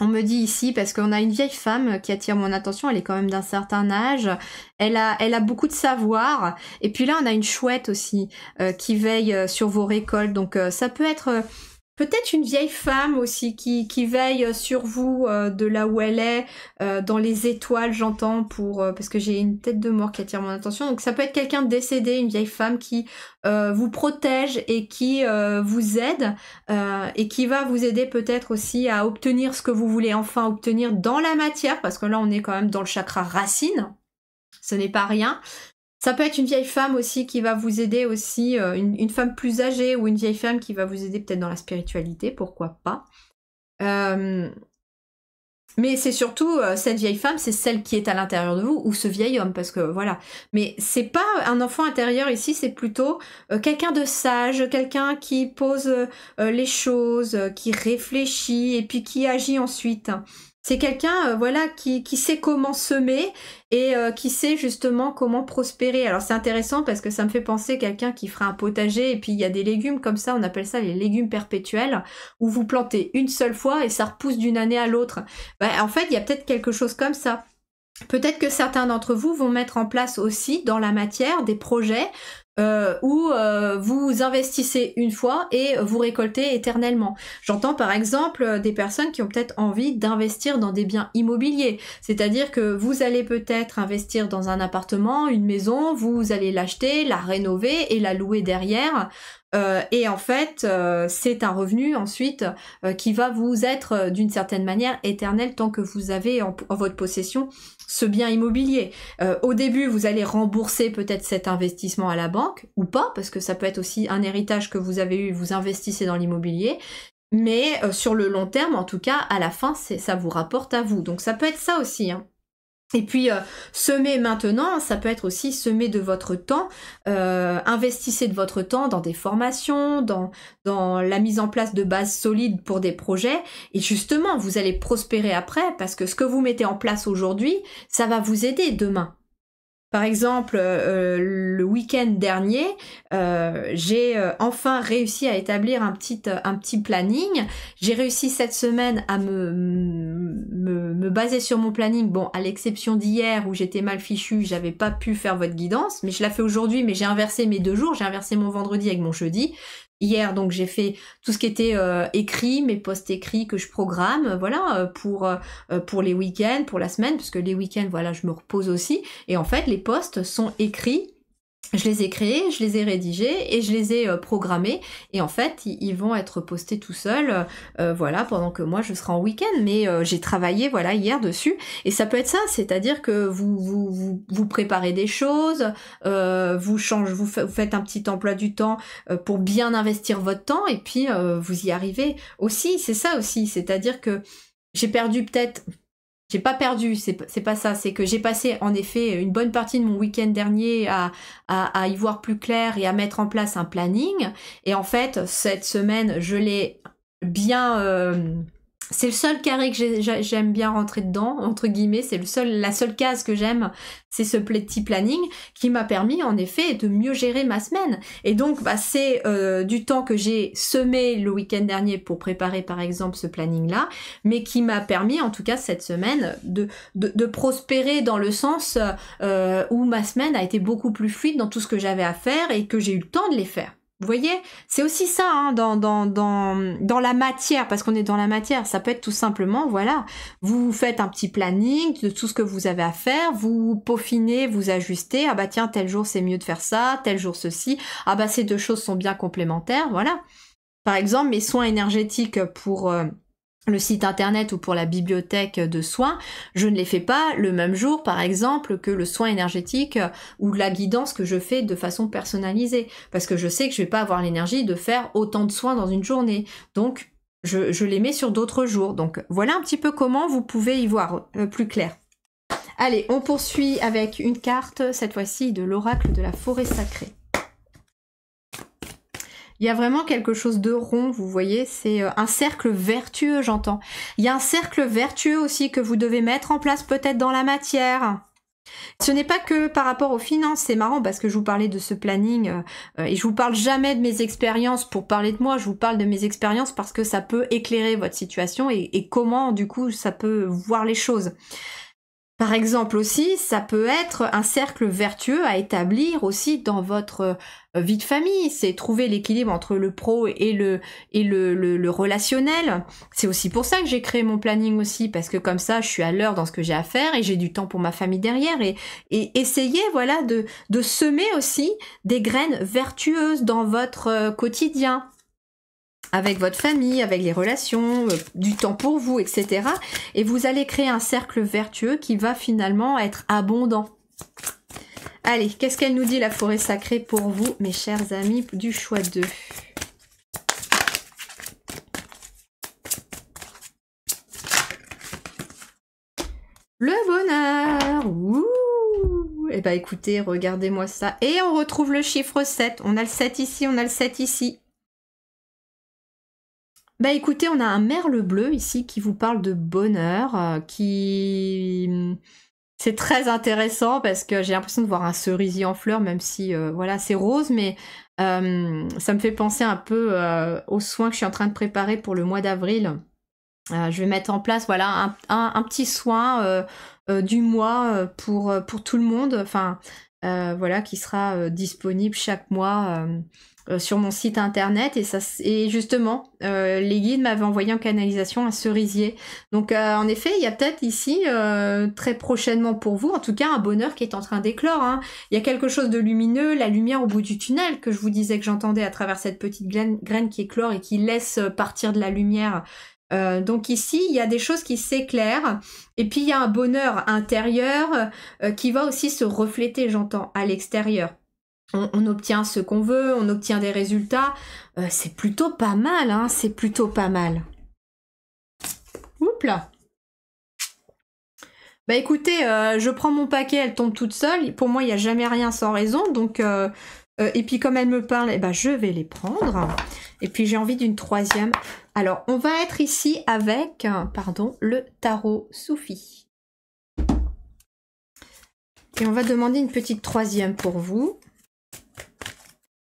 On me dit ici, parce qu'on a une vieille femme qui attire mon attention, elle est quand même d'un certain âge, elle a beaucoup de savoir, et puis là on a une chouette aussi qui veille sur vos récoltes, donc ça peut être... Peut-être une vieille femme aussi qui veille sur vous de là où elle est, dans les étoiles j'entends, parce que j'ai une tête de mort qui attire mon attention. Donc ça peut être quelqu'un de décédé, une vieille femme qui vous protège et qui vous aide et qui va vous aider peut-être aussi à obtenir ce que vous voulez enfin obtenir dans la matière, parce que là on est quand même dans le chakra racine, ce n'est pas rien. Ça peut être une vieille femme aussi qui va vous aider aussi, une femme plus âgée ou une vieille femme qui va vous aider peut-être dans la spiritualité, pourquoi pas. Mais c'est surtout, cette vieille femme, c'est celle qui est à l'intérieur de vous, ou ce vieil homme, parce que voilà. Mais c'est pas un enfant intérieur ici, c'est plutôt quelqu'un de sage, quelqu'un qui pose les choses, qui réfléchit et puis qui agit ensuite. C'est quelqu'un voilà, qui sait comment semer et qui sait justement comment prospérer. Alors c'est intéressant parce que ça me fait penser à quelqu'un qui ferait un potager et puis il y a des légumes comme ça, on appelle ça les légumes perpétuels, où vous plantez une seule fois et ça repousse d'une année à l'autre. En fait, il y a peut-être quelque chose comme ça. Peut-être que certains d'entre vous vont mettre en place aussi dans la matière des projets où vous investissez une fois et vous récoltez éternellement. J'entends par exemple des personnes qui ont peut-être envie d'investir dans des biens immobiliers, c'est-à-dire que vous allez peut-être investir dans un appartement, une maison, vous allez l'acheter, la rénover et la louer derrière. Et en fait, c'est un revenu ensuite qui va vous être d'une certaine manière éternel tant que vous avez en votre possession ce bien immobilier. Au début, vous allez rembourser peut-être cet investissement à la banque ou pas, parce que ça peut être aussi un héritage que vous avez eu, vous investissez dans l'immobilier. Mais sur le long terme, en tout cas, à la fin, ça vous rapporte à vous. Donc ça peut être ça aussi, hein. Et puis, semer maintenant, ça peut être aussi semer de votre temps, investissez de votre temps dans des formations, dans la mise en place de bases solides pour des projets, et justement, vous allez prospérer après, parce que ce que vous mettez en place aujourd'hui, ça va vous aider demain. Par exemple, le week-end dernier, j'ai enfin réussi à établir un petit planning. J'ai réussi cette semaine à me baser sur mon planning. Bon, à l'exception d'hier où j'étais mal fichue, j'avais pas pu faire votre guidance, mais je la fais aujourd'hui, mais j'ai inversé mes 2 jours. J'ai inversé mon vendredi avec mon jeudi. Hier, donc, j'ai fait tout ce qui était écrit, mes posts écrits que je programme, voilà, pour les week-ends, pour la semaine, parce que les week-ends, voilà, je me repose aussi. Et en fait, les posts sont écrits Je les ai créés, je les ai rédigés et je les ai programmés. Et en fait, ils vont être postés tout seuls, voilà, pendant que moi je serai en week-end. Mais j'ai travaillé, voilà, hier dessus. Et ça peut être ça, c'est-à-dire que vous préparez des choses, vous faites un petit emploi du temps pour bien investir votre temps. Et puis vous y arrivez aussi. C'est ça aussi, c'est-à-dire que j'ai perdu peut-être... J'ai pas perdu, c'est pas ça, c'est que j'ai passé en effet une bonne partie de mon week-end dernier à y voir plus clair et à mettre en place un planning. Et en fait, cette semaine, je l'ai bien... c'est le seul carré que j'aime bien rentrer dedans, entre guillemets, c'est la seule case que j'aime, c'est ce petit planning qui m'a permis en effet de mieux gérer ma semaine. Et donc bah, c'est du temps que j'ai semé le week-end dernier pour préparer par exemple ce planning-là, mais qui m'a permis en tout cas cette semaine de prospérer dans le sens où ma semaine a été beaucoup plus fluide dans tout ce que j'avais à faire et que j'ai eu le temps de les faire. Vous voyez, c'est aussi ça hein, dans la matière, parce qu'on est dans la matière, ça peut être tout simplement, voilà, vous faites un petit planning de tout ce que vous avez à faire, vous peaufinez, vous ajustez, ah bah tiens, tel jour c'est mieux de faire ça, tel jour ceci, ah bah ces deux choses sont bien complémentaires, voilà. Par exemple, mes soins énergétiques pour... le site internet ou pour la bibliothèque de soins, je ne les fais pas le même jour, par exemple, que le soin énergétique ou la guidance que je fais de façon personnalisée. Parce que je sais que je vais pas avoir l'énergie de faire autant de soins dans une journée. Donc, je les mets sur d'autres jours. Donc, voilà un petit peu comment vous pouvez y voir plus clair. Allez, on poursuit avec une carte, cette fois-ci de l'oracle de la forêt sacrée. Il y a vraiment quelque chose de rond, vous voyez, c'est un cercle vertueux, j'entends. Il y a un cercle vertueux aussi que vous devez mettre en place peut-être dans la matière. Ce n'est pas que par rapport aux finances, c'est marrant parce que je vous parlais de ce planning et je vous parle jamais de mes expériences pour parler de moi, je vous parle de mes expériences parce que ça peut éclairer votre situation et comment du coup ça peut voir les choses. Par exemple aussi, ça peut être un cercle vertueux à établir aussi dans votre vie de famille. C'est trouver l'équilibre entre le pro et le relationnel. C'est aussi pour ça que j'ai créé mon planning aussi, parce que comme ça, je suis à l'heure dans ce que j'ai à faire et j'ai du temps pour ma famille derrière. Et essayez voilà, de semer aussi des graines vertueuses dans votre quotidien. Avec votre famille, avec les relations, du temps pour vous, etc. Et vous allez créer un cercle vertueux qui va finalement être abondant. Allez, qu'est-ce qu'elle nous dit la forêt sacrée pour vous, mes chers amis du choix 2 ? Le bonheur. Ouh. Eh ben écoutez, regardez-moi ça. Et on retrouve le chiffre 7. On a le 7 ici, on a le 7 ici. Bah écoutez, on a un merle bleu ici qui vous parle de bonheur, c'est très intéressant parce que j'ai l'impression de voir un cerisier en fleurs, même si voilà c'est rose, mais ça me fait penser un peu aux soins que je suis en train de préparer pour le mois d'avril. Je vais mettre en place voilà un petit soin du mois pour tout le monde, enfin voilà qui sera disponible chaque mois. Sur mon site internet et justement les guides m'avaient envoyé en canalisation un cerisier, donc en effet il y a peut-être ici très prochainement pour vous en tout cas un bonheur qui est en train d'éclore hein. Il y a quelque chose de lumineux, la lumière au bout du tunnel que je vous disais que j'entendais à travers cette petite graine qui éclore et qui laisse partir de la lumière. Donc ici il y a des choses qui s'éclairent et puis il y a un bonheur intérieur qui va aussi se refléter, j'entends, à l'extérieur. On obtient ce qu'on veut, on obtient des résultats. C'est plutôt pas mal, hein, c'est plutôt pas mal. Oups là. Bah écoutez, je prends mon paquet, elle tombe toute seule. Pour moi, il n'y a jamais rien sans raison. Donc, et puis comme elle me parle, eh ben, je vais les prendre. Et puis j'ai envie d'une troisième. Alors, on va être ici avec, pardon, le tarot Soufi. Et on va demander une petite troisième pour vous.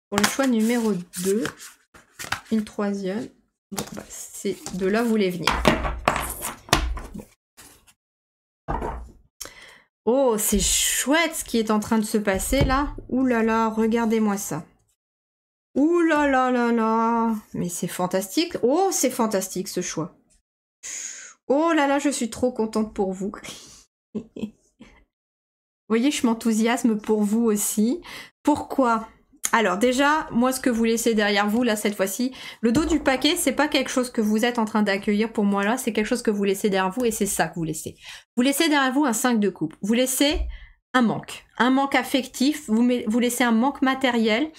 Pour le choix numéro 2, une troisième. Bon, bah, c'est de là vous voulez venir. Bon. Oh, c'est chouette ce qui est en train de se passer là. Ouh là là, regardez-moi ça. Ouh là là là là. Mais c'est fantastique. Oh, c'est fantastique ce choix. Oh là là, je suis trop contente pour vous. voyez, je m'enthousiasme pour vous aussi. Pourquoi? Alors déjà, moi ce que vous laissez derrière vous là cette fois-ci, le dos du paquet, c'est pas quelque chose que vous êtes en train d'accueillir pour moi là, c'est quelque chose que vous laissez derrière vous et c'est ça que vous laissez. Vous laissez derrière vous un 5 de coupe, vous laissez un manque affectif, vous laissez un manque matériel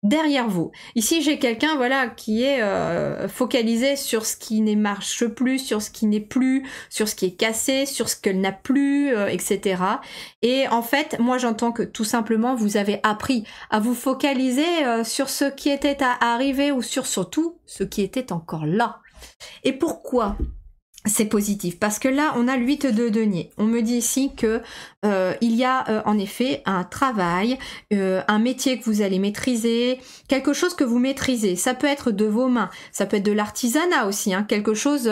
derrière vous. Ici, j'ai quelqu'un voilà qui est focalisé sur ce qui ne marche plus, sur ce qui n'est plus, sur ce qui est cassé, sur ce qu'elle n'a plus, etc. Et en fait, moi j'entends que tout simplement vous avez appris à vous focaliser sur ce qui était à arriver ou sur surtout ce qui était encore là. Et pourquoi c'est positif? Parce que là, on a le 8 de denier. On me dit ici que il y a en effet un travail, un métier que vous allez maîtriser, quelque chose que vous maîtrisez. Ça peut être de vos mains, ça peut être de l'artisanat aussi, hein, quelque chose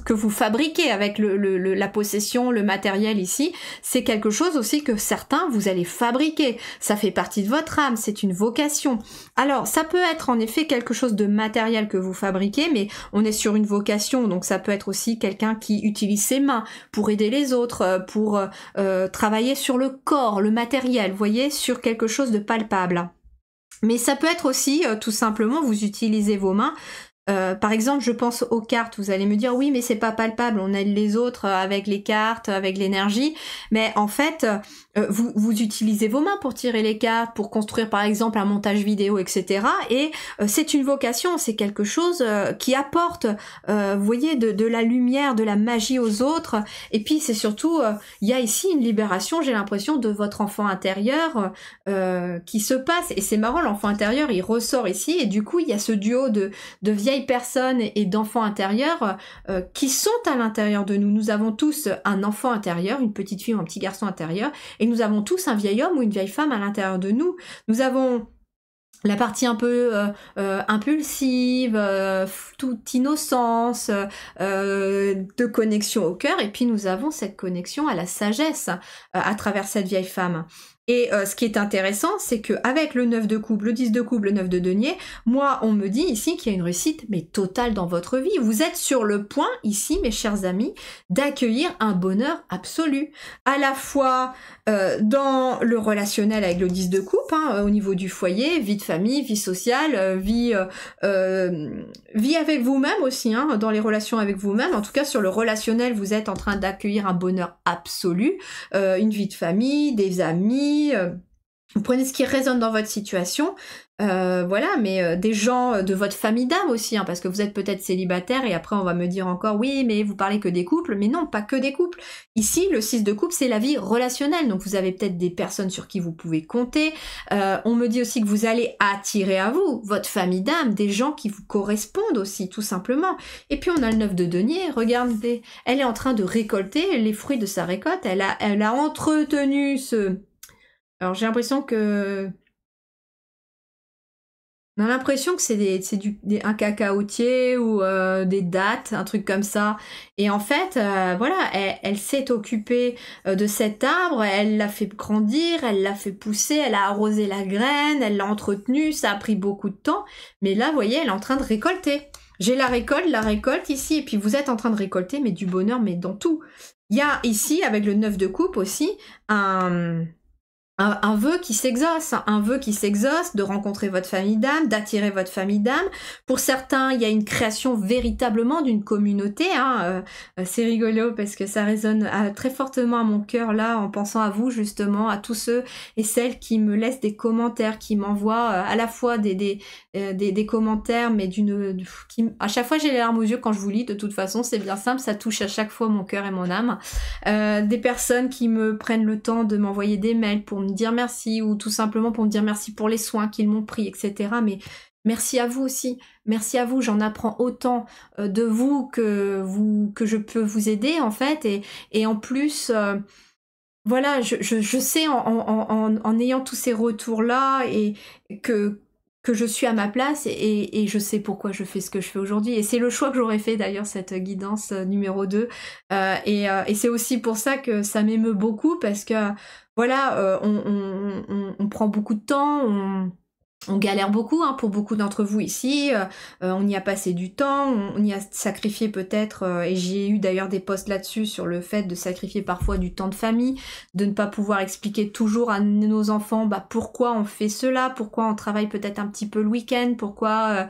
que vous fabriquez avec la possession, le matériel ici, c'est quelque chose aussi que certains vous allez fabriquer. Ça fait partie de votre âme, c'est une vocation. Alors, ça peut être en effet quelque chose de matériel que vous fabriquez, mais on est sur une vocation, donc ça peut être aussi quelqu'un qui utilise ses mains pour aider les autres, pour travailler sur le corps, le matériel, vous voyez, sur quelque chose de palpable. Mais ça peut être aussi, tout simplement, vous utilisez vos mains. Par exemple, je pense aux cartes. Vous allez me dire oui, mais c'est pas palpable. On aide les autres avec les cartes, avec l'énergie. Mais en fait, vous utilisez vos mains pour tirer les cartes, pour construire par exemple un montage vidéo, etc. Et c'est une vocation, c'est quelque chose qui apporte, vous voyez, de la lumière, de la magie aux autres. Et puis c'est surtout, il y a ici une libération, j'ai l'impression, de votre enfant intérieur qui se passe. Et c'est marrant, l'enfant intérieur, il ressort ici. Et du coup, il y a ce duo de vieilles personnes et d'enfants intérieurs qui sont à l'intérieur de nous. Nous avons tous un enfant intérieur, une petite fille ou un petit garçon intérieur, et nous avons tous un vieil homme ou une vieille femme à l'intérieur de nous. Nous avons la partie un peu impulsive, toute innocence, de connexion au cœur, et puis nous avons cette connexion à la sagesse à travers cette vieille femme. Et ce qui est intéressant, c'est qu'avec le 9 de coupe, le 10 de coupe, le 9 de denier, moi, on me dit ici qu'il y a une réussite, mais totale dans votre vie. Vous êtes sur le point, ici, mes chers amis, d'accueillir un bonheur absolu. À la fois dans le relationnel avec le 10 de coupe, hein, au niveau du foyer, vie de famille, vie sociale, vie avec vous-même aussi, hein, dans les relations avec vous-même. En tout cas, sur le relationnel, vous êtes en train d'accueillir un bonheur absolu, une vie de famille, des amis, vous prenez ce qui résonne dans votre situation, voilà, mais des gens de votre famille d'âme aussi, hein, parce que vous êtes peut-être célibataire et après on va me dire encore oui, mais vous parlez que des couples, mais non, pas que des couples. Ici, le 6 de coupe, c'est la vie relationnelle, donc vous avez peut-être des personnes sur qui vous pouvez compter. On me dit aussi que vous allez attirer à vous, votre famille d'âme, des gens qui vous correspondent aussi, tout simplement. Et puis on a le 9 de denier, regardez, elle est en train de récolter les fruits de sa récolte, elle a entretenu ce... Alors j'ai l'impression que... On a l'impression que c'est un cacaotier ou des dattes, un truc comme ça. Et en fait, voilà, elle s'est occupée de cet arbre, elle l'a fait grandir, elle l'a fait pousser, elle a arrosé la graine, elle l'a entretenu, ça a pris beaucoup de temps. Mais là, vous voyez, elle est en train de récolter. J'ai la récolte ici, et puis vous êtes en train de récolter, mais du bonheur, mais dans tout. Il y a ici, avec le 9 de coupe aussi, un vœu qui s'exauce, de rencontrer votre famille d'âme, d'attirer votre famille d'âme. Pour certains, il y a une création véritablement d'une communauté. Hein. C'est rigolo parce que ça résonne très fortement à mon cœur là, en pensant à vous justement, à tous ceux et celles qui me laissent des commentaires, qui m'envoient à la fois des commentaires, mais à chaque fois j'ai les larmes aux yeux quand je vous lis. De toute façon, c'est bien simple, ça touche à chaque fois mon cœur et mon âme. Des personnes qui me prennent le temps de m'envoyer des mails pour me dire merci, ou tout simplement pour me dire merci pour les soins qu'ils m'ont pris, etc. Mais merci à vous aussi, merci à vous, j'en apprends autant de vous que je peux vous aider en fait, et en plus, voilà, je sais en ayant tous ces retours-là, et que je suis à ma place, et je sais pourquoi je fais ce que je fais aujourd'hui. Et c'est le choix que j'aurais fait d'ailleurs, cette guidance numéro 2. Et c'est aussi pour ça que ça m'émeut beaucoup, parce que voilà, on prend beaucoup de temps, On galère beaucoup, hein, pour beaucoup d'entre vous ici, on y a passé du temps, on y a sacrifié peut-être, et j'ai eu d'ailleurs des posts là-dessus sur le fait de sacrifier parfois du temps de famille, de ne pas pouvoir expliquer toujours à nos enfants bah, pourquoi on fait cela, pourquoi on travaille peut-être un petit peu le week-end, pourquoi...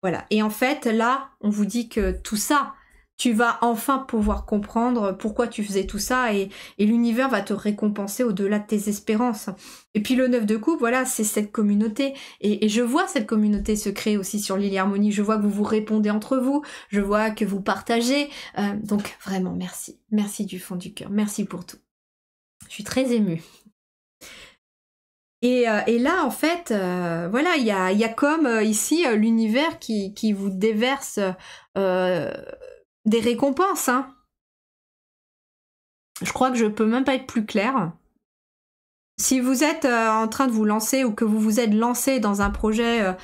voilà. Et en fait, là, on vous dit que tout ça, tu vas enfin pouvoir comprendre pourquoi tu faisais tout ça et l'univers va te récompenser au-delà de tes espérances. Et puis le 9 de coupe, voilà, c'est cette communauté. Et je vois cette communauté se créer aussi sur Lily Harmonie. Je vois que vous vous répondez entre vous. Je vois que vous partagez. Donc vraiment, merci. Merci du fond du cœur. Merci pour tout. Je suis très émue. Et là, en fait, voilà, il y a comme ici l'univers qui vous déverse des récompenses, hein. Je crois que je peux même pas être plus claire. Si vous êtes en train de vous lancer ou que vous vous êtes lancé dans un projet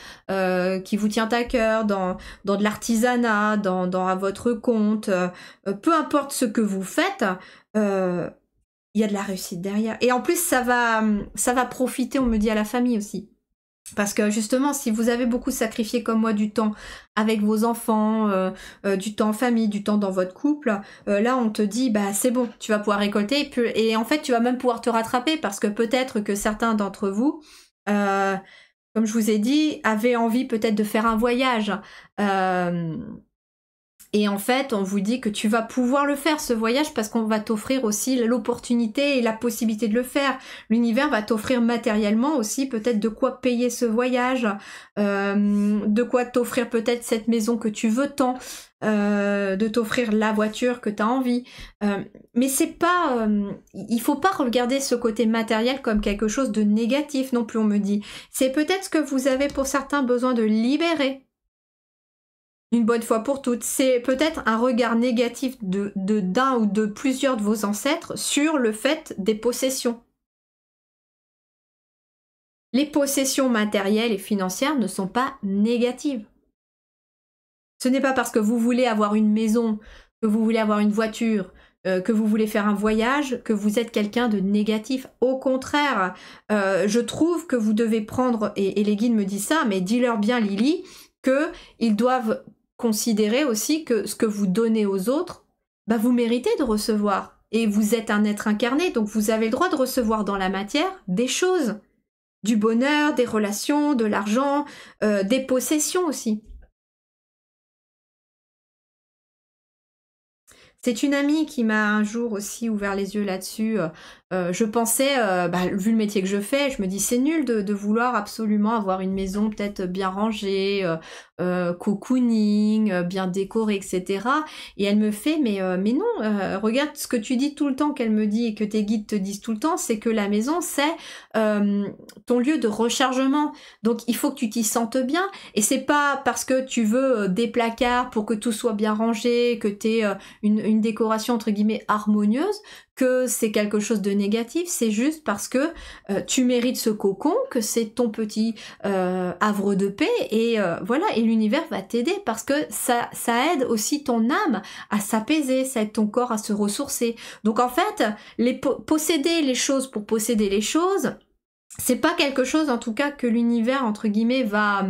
qui vous tient à cœur, dans de l'artisanat, à votre compte, peu importe ce que vous faites, il y a de la réussite derrière. Et en plus, ça va profiter, on me dit, à la famille aussi. Parce que justement, si vous avez beaucoup sacrifié comme moi du temps avec vos enfants, du temps en famille, du temps dans votre couple, là on te dit bah c'est bon, tu vas pouvoir récolter et en fait tu vas même pouvoir te rattraper parce que peut-être que certains d'entre vous, comme je vous ai dit, avaient envie peut-être de faire un voyage. Et en fait, on vous dit que tu vas pouvoir le faire, ce voyage, parce qu'on va t'offrir aussi l'opportunité et la possibilité de le faire. L'univers va t'offrir matériellement aussi peut-être de quoi payer ce voyage, de quoi t'offrir peut-être cette maison que tu veux tant, de t'offrir la voiture que tu as envie. Mais c'est pas... il faut pas regarder ce côté matériel comme quelque chose de négatif non plus, on me dit. C'est peut-être ce que vous avez pour certains besoin de libérer. Une bonne fois pour toutes. C'est peut-être un regard négatif d'un ou de plusieurs de vos ancêtres sur le fait des possessions. Les possessions matérielles et financières ne sont pas négatives. Ce n'est pas parce que vous voulez avoir une maison, que vous voulez avoir une voiture, que vous voulez faire un voyage, que vous êtes quelqu'un de négatif. Au contraire, je trouve que vous devez prendre, et les guides me disent ça, mais dis-leur bien Lily, qu'ils doivent considérez aussi que ce que vous donnez aux autres, bah vous méritez de recevoir. Et vous êtes un être incarné, donc vous avez le droit de recevoir dans la matière des choses. Du bonheur, des relations, de l'argent, des possessions aussi. C'est une amie qui m'a un jour aussi ouvert les yeux là-dessus. Je pensais, bah, vu le métier que je fais, je me dis c'est nul de vouloir absolument avoir une maison peut-être bien rangée, cocooning, bien décorée, etc. Et elle me fait, mais non, regarde ce que tu dis tout le temps, qu'elle me dit et que tes guides te disent tout le temps, c'est que la maison, c'est ton lieu de rechargement. Donc il faut que tu t'y sentes bien. Et c'est pas parce que tu veux des placards pour que tout soit bien rangé, que tu aies une décoration entre guillemets harmonieuse, que c'est quelque chose de négatif, c'est juste parce que tu mérites ce cocon, que c'est ton petit havre de paix, et voilà, et l'univers va t'aider parce que ça aide aussi ton âme à s'apaiser, ça aide ton corps à se ressourcer. Donc en fait, posséder les choses pour posséder les choses, c'est pas quelque chose en tout cas que l'univers entre guillemets va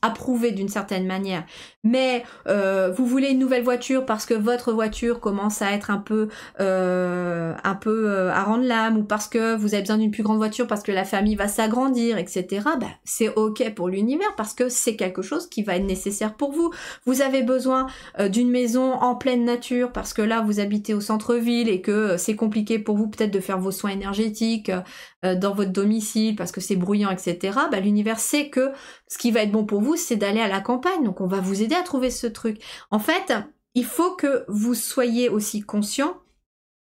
approuver d'une certaine manière. Mais vous voulez une nouvelle voiture parce que votre voiture commence à être un peu à rendre l'âme, ou parce que vous avez besoin d'une plus grande voiture parce que la famille va s'agrandir, etc. Ben, c'est ok pour l'univers parce que c'est quelque chose qui va être nécessaire pour vous. Vous avez besoin d'une maison en pleine nature parce que là vous habitez au centre-ville et que c'est compliqué pour vous peut-être de faire vos soins énergétiques dans votre domicile parce que c'est bruyant, etc. Ben, l'univers sait que ce qui va être bon pour vous, c'est d'aller à la campagne. Donc on va vous aider à trouver ce truc. En fait, il faut que vous soyez aussi conscient,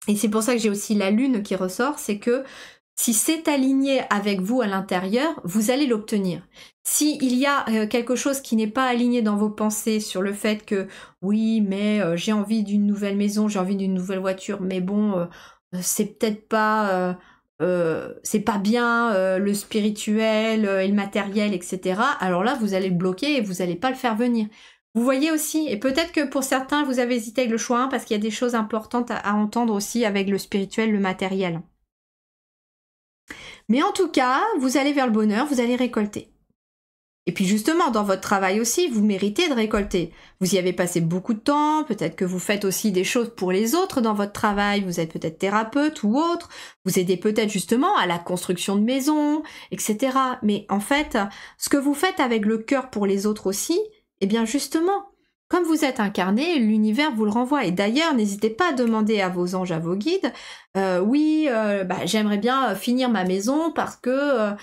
et c'est pour ça que j'ai aussi la lune qui ressort, c'est que si c'est aligné avec vous à l'intérieur, vous allez l'obtenir. S'il y a quelque chose qui n'est pas aligné dans vos pensées sur le fait que oui, mais j'ai envie d'une nouvelle maison, j'ai envie d'une nouvelle voiture, mais bon, c'est peut-être pas... c'est pas bien le spirituel et le matériel, etc. Alors là, vous allez le bloquer et vous n'allez pas le faire venir. Vous voyez aussi, et peut-être que pour certains, vous avez hésité avec le choix 1 parce qu'il y a des choses importantes à entendre aussi avec le spirituel, le matériel. Mais en tout cas, vous allez vers le bonheur, vous allez récolter. Et puis justement, dans votre travail aussi, vous méritez de récolter. Vous y avez passé beaucoup de temps, peut-être que vous faites aussi des choses pour les autres dans votre travail, vous êtes peut-être thérapeute ou autre, vous aidez peut-être justement à la construction de maisons, etc. Mais en fait, ce que vous faites avec le cœur pour les autres aussi, eh bien justement, comme vous êtes incarné, l'univers vous le renvoie. Et d'ailleurs, n'hésitez pas à demander à vos anges, à vos guides, oui, j'aimerais bien finir ma maison parce que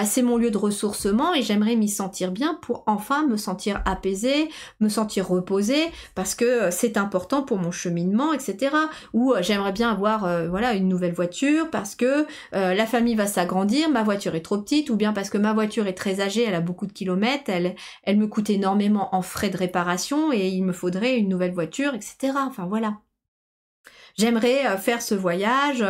c'est mon lieu de ressourcement et j'aimerais m'y sentir bien pour enfin me sentir apaisée, me sentir reposée, parce que c'est important pour mon cheminement, etc. Ou j'aimerais bien avoir une nouvelle voiture parce que la famille va s'agrandir, ma voiture est trop petite, ou bien parce que ma voiture est très âgée, elle a beaucoup de kilomètres, elle me coûte énormément en frais de réparation et il me faudrait une nouvelle voiture, etc. Enfin voilà. J'aimerais faire ce voyage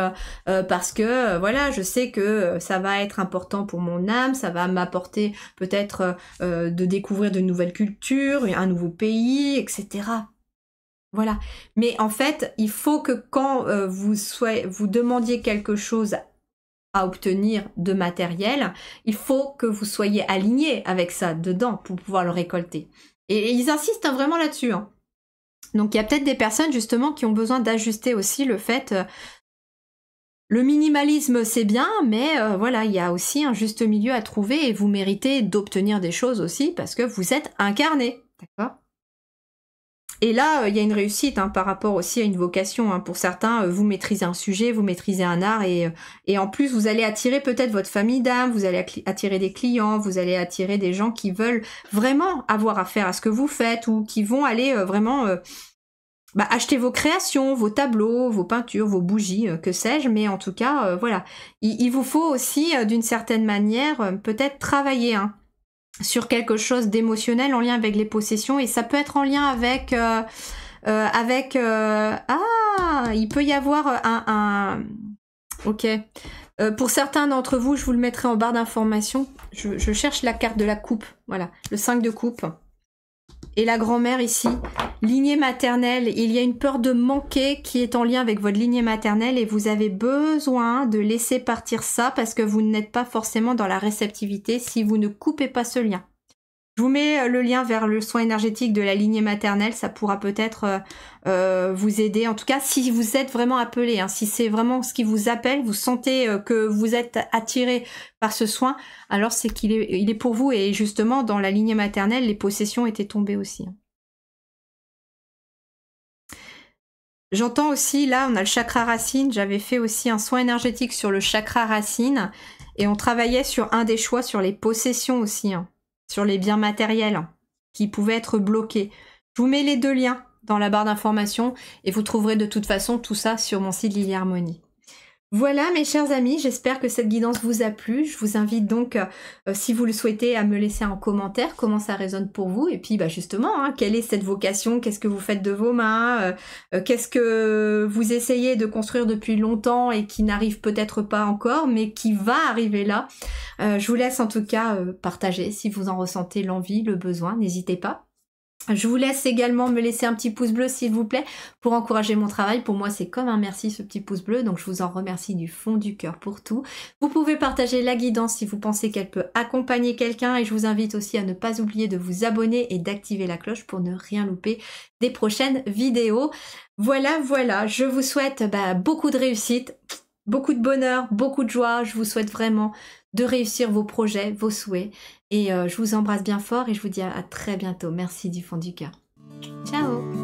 parce que voilà, je sais que ça va être important pour mon âme, ça va m'apporter peut-être de découvrir de nouvelles cultures, un nouveau pays, etc. Voilà. Mais en fait, il faut que quand vous demandiez quelque chose à obtenir de matériel, il faut que vous soyez aligné avec ça dedans pour pouvoir le récolter. Et ils insistent vraiment là-dessus, hein. Donc il y a peut-être des personnes justement qui ont besoin d'ajuster aussi le fait, le minimalisme c'est bien, mais voilà, il y a aussi un juste milieu à trouver et vous méritez d'obtenir des choses aussi parce que vous êtes incarné, d'accord ? Et là, il y a une réussite hein, par rapport aussi à une vocation. Hein. Pour certains, vous maîtrisez un sujet, vous maîtrisez un art et en plus, vous allez attirer peut-être votre famille d'âme, vous allez attirer des clients, vous allez attirer des gens qui veulent vraiment avoir affaire à ce que vous faites ou qui vont aller vraiment acheter vos créations, vos tableaux, vos peintures, vos bougies, que sais-je. Mais en tout cas, voilà. Il vous faut aussi, d'une certaine manière, peut-être travailler hein, sur quelque chose d'émotionnel en lien avec les possessions et ça peut être en lien avec il peut y avoir ok pour certains d'entre vous je vous le mettrai en barre d'informations, je cherche la carte de la coupe, voilà, le 5 de coupe et la grand-mère ici, lignée maternelle, il y a une peur de manquer qui est en lien avec votre lignée maternelle et vous avez besoin de laisser partir ça parce que vous n'êtes pas forcément dans la réceptivité si vous ne coupez pas ce lien. Je vous mets le lien vers le soin énergétique de la lignée maternelle, ça pourra peut-être vous aider. En tout cas, si vous êtes vraiment appelé, hein, si c'est vraiment ce qui vous appelle, vous sentez que vous êtes attiré par ce soin, alors c'est qu'il est pour vous. Et justement, dans la lignée maternelle, les possessions étaient tombées aussi. J'entends aussi, là, on a le chakra racine. J'avais fait aussi un soin énergétique sur le chakra racine et on travaillait sur un des choix, sur les possessions aussi. Hein. Sur les biens matériels qui pouvaient être bloqués. Je vous mets les deux liens dans la barre d'informations et vous trouverez de toute façon tout ça sur mon site Lily Harmonie. Voilà mes chers amis, j'espère que cette guidance vous a plu. Je vous invite donc, si vous le souhaitez, à me laisser en commentaire comment ça résonne pour vous. Et puis justement, hein, quelle est cette vocation? Qu'est-ce que vous faites de vos mains? Qu'est-ce que vous essayez de construire depuis longtemps et qui n'arrive peut-être pas encore, mais qui va arriver là? Je vous laisse en tout cas partager si vous en ressentez l'envie, le besoin, n'hésitez pas. Je vous laisse également me laisser un petit pouce bleu s'il vous plaît pour encourager mon travail. Pour moi c'est comme un merci ce petit pouce bleu, donc je vous en remercie du fond du cœur pour tout. Vous pouvez partager la guidance si vous pensez qu'elle peut accompagner quelqu'un et je vous invite aussi à ne pas oublier de vous abonner et d'activer la cloche pour ne rien louper des prochaines vidéos. Voilà, je vous souhaite beaucoup de réussite, beaucoup de bonheur, beaucoup de joie. Je vous souhaite vraiment de réussir vos projets, vos souhaits. Et je vous embrasse bien fort et je vous dis à très bientôt. Merci du fond du cœur. Ciao!